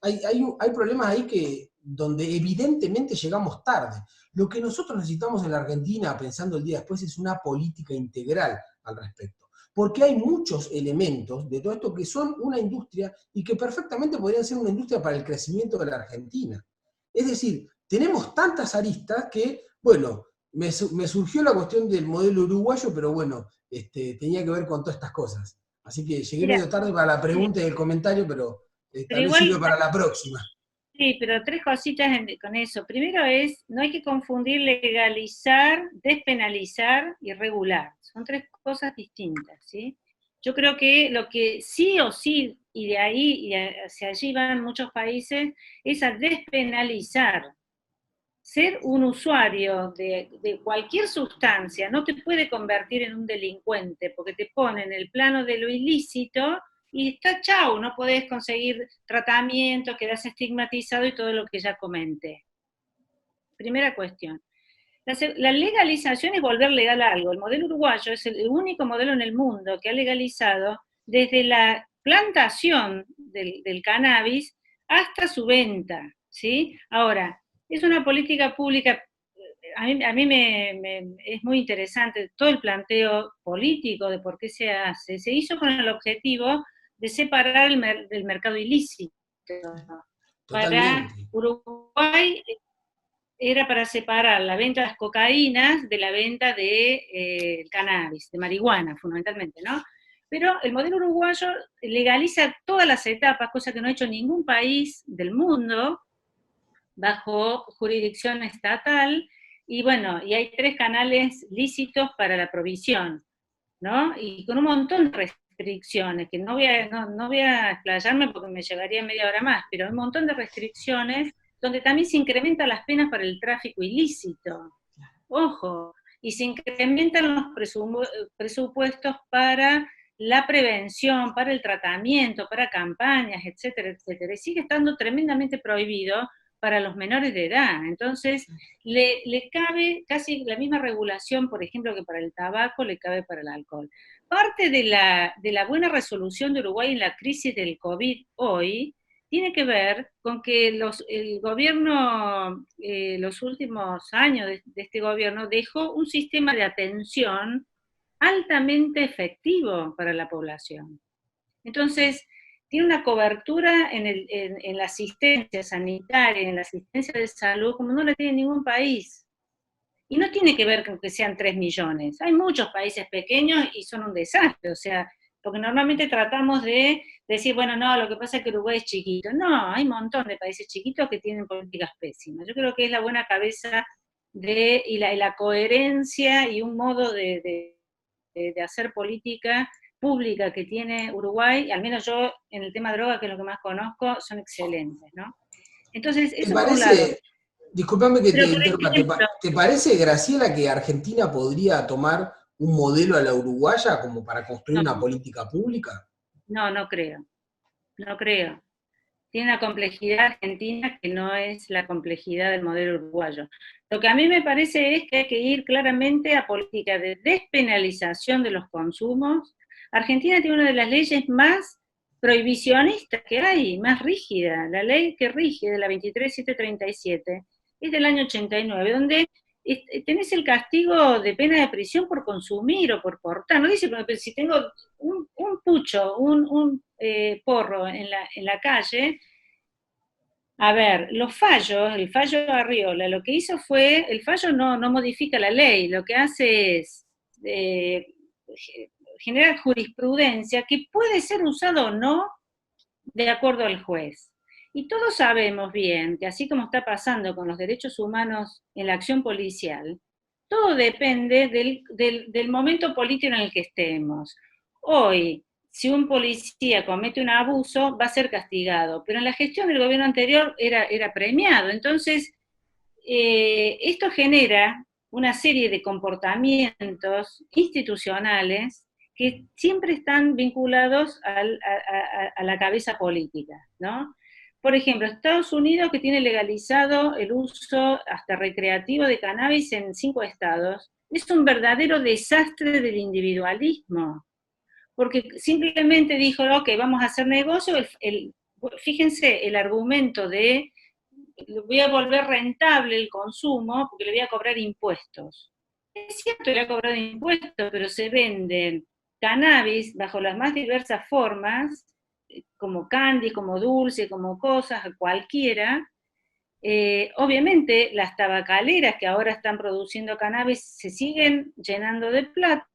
Hay problemas ahí donde evidentemente llegamos tarde. Lo que nosotros necesitamos en la Argentina, pensando el día después, es una política integral al respecto. Porque hay muchos elementos de todo esto que son una industria y que perfectamente podrían ser una industria para el crecimiento de la Argentina. Es decir, tenemos tantas aristas que, bueno, me surgió la cuestión del modelo uruguayo, pero bueno, tenía que ver con todas estas cosas. Así que llegué medio tarde para la pregunta y el comentario, pero también sirve para la próxima. Sí, pero tres cositas con eso. Primero no hay que confundir legalizar, despenalizar y regular. Son tres cosas distintas, ¿sí? Yo creo que lo que sí o sí, y de ahí y hacia allí van muchos países, es a despenalizar. ser un usuario de cualquier sustancia no te puede convertir en un delincuente, porque te pone en el plano de lo ilícito y está chau, no podés conseguir tratamiento, quedás estigmatizado y todo lo que ya comenté. Primera cuestión. La legalización es volver legal algo. El modelo uruguayo es el único modelo en el mundo que ha legalizado desde la plantación del cannabis hasta su venta, ¿sí? Ahora, es una política pública, a mí es muy interesante todo el planteo político de por qué se hace. Se hizo con el objetivo de separar del mercado ilícito. Para Uruguay era para separar la venta de las cocaínas de la venta de cannabis, de marihuana fundamentalmente, ¿no? Pero el modelo uruguayo legaliza todas las etapas, cosa que no ha hecho ningún país del mundo bajo jurisdicción estatal, y bueno, y hay 3 canales lícitos para la provisión, ¿no? Y con un montón de restricciones, que no voy a explayarme porque me llevaría media hora más, pero un montón de restricciones donde también se incrementan las penas para el tráfico ilícito. Ojo, y se incrementan los presupuestos para la prevención, para el tratamiento, para campañas, etcétera, etcétera. Y sigue estando tremendamente prohibido para los menores de edad. Entonces, le cabe casi la misma regulación, por ejemplo, que para el tabaco, le cabe para el alcohol. Parte de la buena resolución de Uruguay en la crisis del COVID hoy tiene que ver con que el gobierno, los últimos años de este gobierno, dejó un sistema de atención altamente efectivo para la población. Entonces, tiene una cobertura en la asistencia sanitaria, en la asistencia de salud, como no la tiene ningún país. Y no tiene que ver con que sean 3 millones. Hay muchos países pequeños y son un desastre, o sea, porque normalmente tratamos de decir, bueno, no, lo que pasa es que Uruguay es chiquito. No, hay un montón de países chiquitos que tienen políticas pésimas. Yo creo que es la buena cabeza y la coherencia y un modo de hacer política pública que tiene Uruguay, al menos yo en el tema droga, que es lo que más conozco, son excelentes, ¿no? Entonces, eso por un lado. Disculpame que te interrumpa, ¿te parece, Graciela, que Argentina podría tomar un modelo a la uruguaya como para construir una política pública? No, no creo. No creo. Tiene una complejidad argentina que no es la complejidad del modelo uruguayo. Lo que a mí me parece es que hay que ir claramente a política de despenalización de los consumos. Argentina tiene una de las leyes más prohibicionistas que hay, más rígida. La ley que rige, de la 23737, es del año 89, donde tenés el castigo de pena de prisión por consumir o por portar. No dice, pero si tengo un pucho, un porro en la calle. A ver, los fallos, el fallo de Arriola, lo que hizo fue, el fallo no modifica la ley, lo que hace es generar jurisprudencia que puede ser usado o no de acuerdo al juez. Y todos sabemos bien que así como está pasando con los derechos humanos en la acción policial, todo depende del momento político en el que estemos. Hoy, si un policía comete un abuso, va a ser castigado, pero en la gestión del gobierno anterior era premiado. Entonces, esto genera una serie de comportamientos institucionales que siempre están vinculados a la cabeza política, ¿no? Por ejemplo, Estados Unidos, que tiene legalizado el uso hasta recreativo de cannabis en 5 estados, es un verdadero desastre del individualismo, porque simplemente dijo, ok, vamos a hacer negocio, fíjense el argumento de voy a volver rentable el consumo porque le voy a cobrar impuestos. Es cierto, le ha cobrado impuestos, pero se venden cannabis bajo las más diversas formas, como candy, como dulce, como cosas, cualquiera. Obviamente las tabacaleras que ahora están produciendo cannabis se siguen llenando de plata,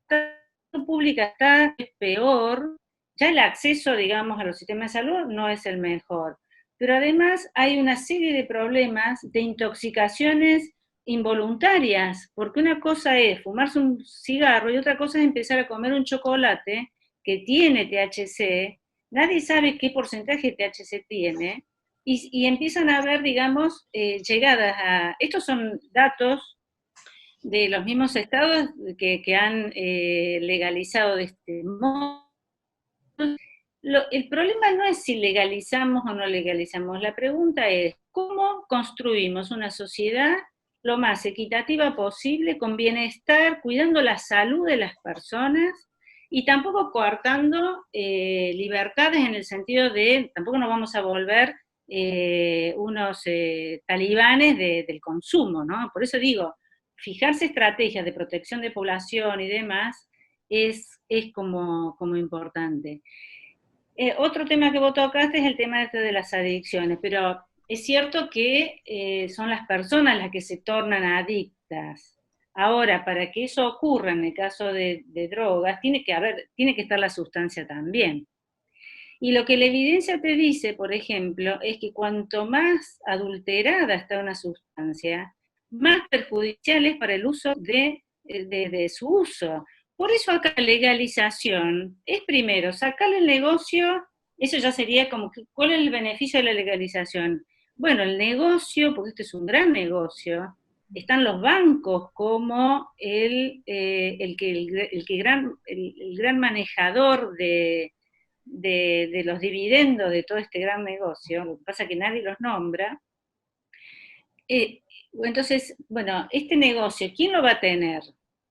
la pública está peor, ya el acceso, digamos, a los sistemas de salud no es el mejor, pero además hay una serie de problemas de intoxicaciones involuntarias, porque una cosa es fumarse un cigarro y otra cosa es empezar a comer un chocolate que tiene THC, nadie sabe qué porcentaje de THC tiene, y empiezan a haber, digamos, llegadas a... Estos son datos de los mismos estados que han legalizado de este modo. El problema no es si legalizamos o no legalizamos, la pregunta es cómo construimos una sociedad lo más equitativa posible, con bienestar, cuidando la salud de las personas, y tampoco coartando libertades en el sentido de, tampoco nos vamos a volver unos talibanes del consumo, ¿no? Por eso digo, fijarse estrategias de protección de población y demás es como importante. Otro tema que vos tocaste es el tema de las adicciones, pero es cierto que son las personas las que se tornan adictas. Ahora, para que eso ocurra en el caso de drogas, tiene que estar la sustancia también. Y lo que la evidencia te dice, por ejemplo, es que cuanto más adulterada está una sustancia, más perjudicial es para el uso de su uso. Por eso acá la legalización es primero sacarle el negocio, eso ya sería como, ¿cuál es el beneficio de la legalización? Bueno, el negocio, porque este es un gran negocio, están los bancos como el gran manejador de los dividendos de todo este gran negocio, lo que pasa es que nadie los nombra. Entonces, bueno, este negocio, ¿quién lo va a tener?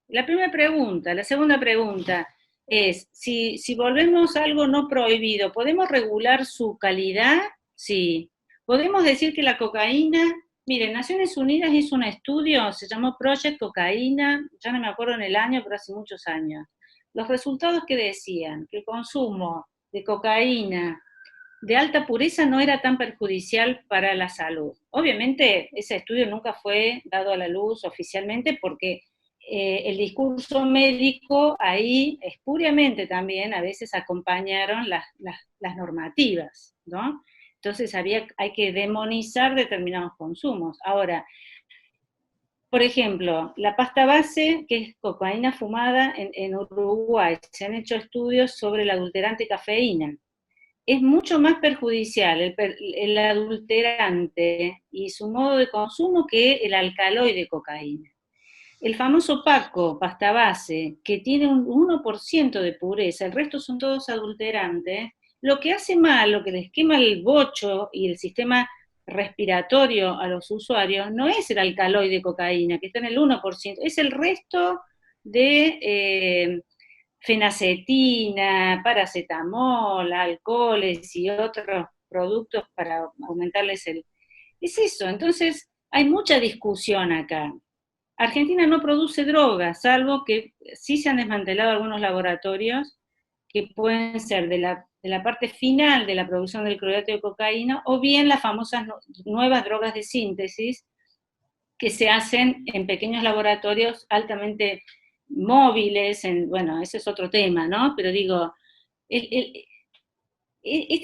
La primera pregunta. La segunda pregunta es, si volvemos a algo no prohibido, ¿podemos regular su calidad? Sí. ¿Podemos decir que la cocaína... Miren, Naciones Unidas hizo un estudio, se llamó Project Cocaína, ya no me acuerdo en el año, pero hace muchos años. Los resultados que decían que el consumo de cocaína de alta pureza no era tan perjudicial para la salud. Obviamente, ese estudio nunca fue dado a la luz oficialmente porque el discurso médico ahí espuriamente también a veces acompañaron las normativas, ¿no? Entonces hay que demonizar determinados consumos. Ahora, por ejemplo, la pasta base, que es cocaína fumada en Uruguay, se han hecho estudios sobre el adulterante cafeína. Es mucho más perjudicial el adulterante y su modo de consumo que el alcaloide cocaína. El famoso Paco, pasta base, que tiene un 1% de pureza, el resto son todos adulterantes, lo que hace mal, lo que les quema el bocho y el sistema respiratorio a los usuarios, no es el alcaloide cocaína, que está en el 1%, es el resto de fenacetina, paracetamol, alcoholes y otros productos para aumentarles el... Es eso, entonces hay mucha discusión acá. Argentina no produce drogas, salvo que sí se han desmantelado algunos laboratorios que pueden ser de la parte final de la producción del clorhidrato de cocaína, o bien las famosas nuevas drogas de síntesis que se hacen en pequeños laboratorios altamente móviles, bueno, ese es otro tema, ¿no? Pero digo, este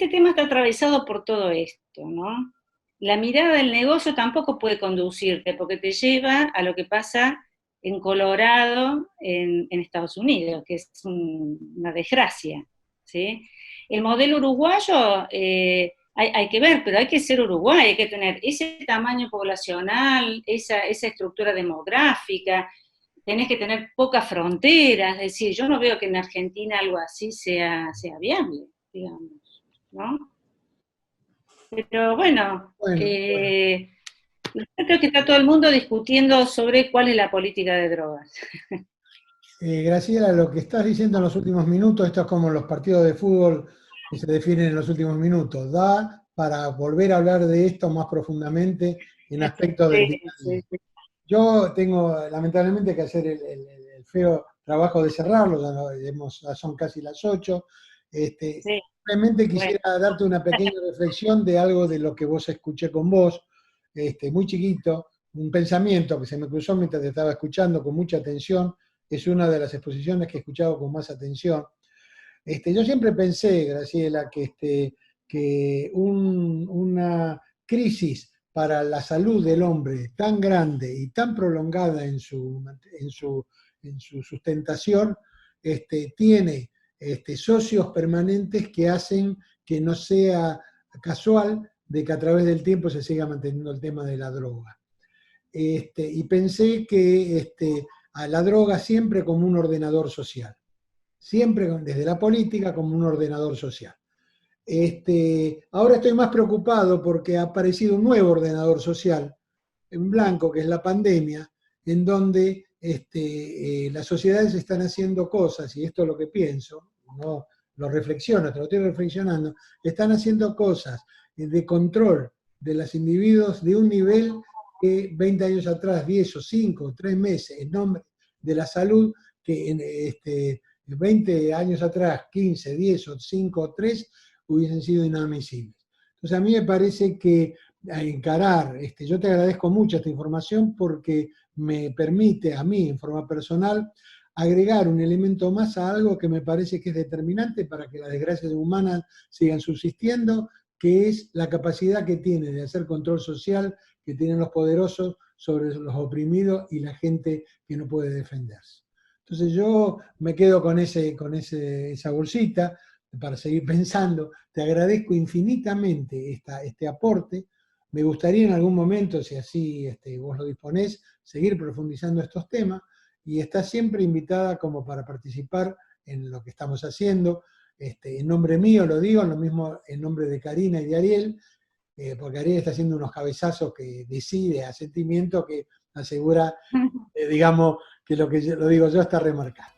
tema está atravesado por todo esto, ¿no? La mirada del negocio tampoco puede conducirte, porque te lleva a lo que pasa en Colorado, en Estados Unidos, que es una desgracia, ¿sí? El modelo uruguayo hay que ver, pero hay que ser Uruguay, hay que tener ese tamaño poblacional, esa estructura demográfica, tenés que tener pocas fronteras, es decir, yo no veo que en Argentina algo así sea viable, digamos, ¿no? Pero bueno. Yo creo que está todo el mundo discutiendo sobre cuál es la política de drogas. Graciela, lo que estás diciendo en los últimos minutos, esto es como los partidos de fútbol que se definen en los últimos minutos, da para volver a hablar de esto más profundamente en aspectos del día a día. Yo tengo lamentablemente que hacer el feo trabajo de cerrarlo, ya son casi las 8. Simplemente quisiera darte una pequeña reflexión de algo de lo que vos escuché con vos, muy chiquito, un pensamiento que se me cruzó mientras te estaba escuchando con mucha atención, es una de las exposiciones que he escuchado con más atención. Yo siempre pensé, Graciela, que una crisis para la salud del hombre tan grande y tan prolongada en su sustentación, tiene socios permanentes que hacen que no sea casual de que a través del tiempo se siga manteniendo el tema de la droga. Y pensé que a la droga siempre como un ordenador social, siempre desde la política como un ordenador social. Ahora estoy más preocupado porque ha aparecido un nuevo ordenador social en blanco, que es la pandemia, en donde las sociedades están haciendo cosas, y esto es lo que pienso, no lo reflexiono, te lo estoy reflexionando, están haciendo cosas de control de los individuos de un nivel que 20 años atrás, 10 o 5 o 3 meses, en nombre de la salud, que 20 años atrás, 15, 10 o 5 o 3, hubiesen sido inadmisibles. Entonces a mí me parece que encarar, yo te agradezco mucho esta información porque me permite a mí, en forma personal, agregar un elemento más a algo que me parece que es determinante para que las desgracias humanas sigan subsistiendo, que es la capacidad que tiene de hacer control social que tienen los poderosos sobre los oprimidos y la gente que no puede defenderse. Entonces yo me quedo con esa bolsita para seguir pensando. Te agradezco infinitamente este aporte. Me gustaría en algún momento, si así vos lo disponés, seguir profundizando estos temas, y estás siempre invitada como para participar en lo que estamos haciendo. En nombre mío lo digo, lo mismo en nombre de Karina y de Ariel, porque Ariel está haciendo unos cabezazos que decide, a sentimiento, que asegura, digamos, que lo que lo digo yo está remarcado.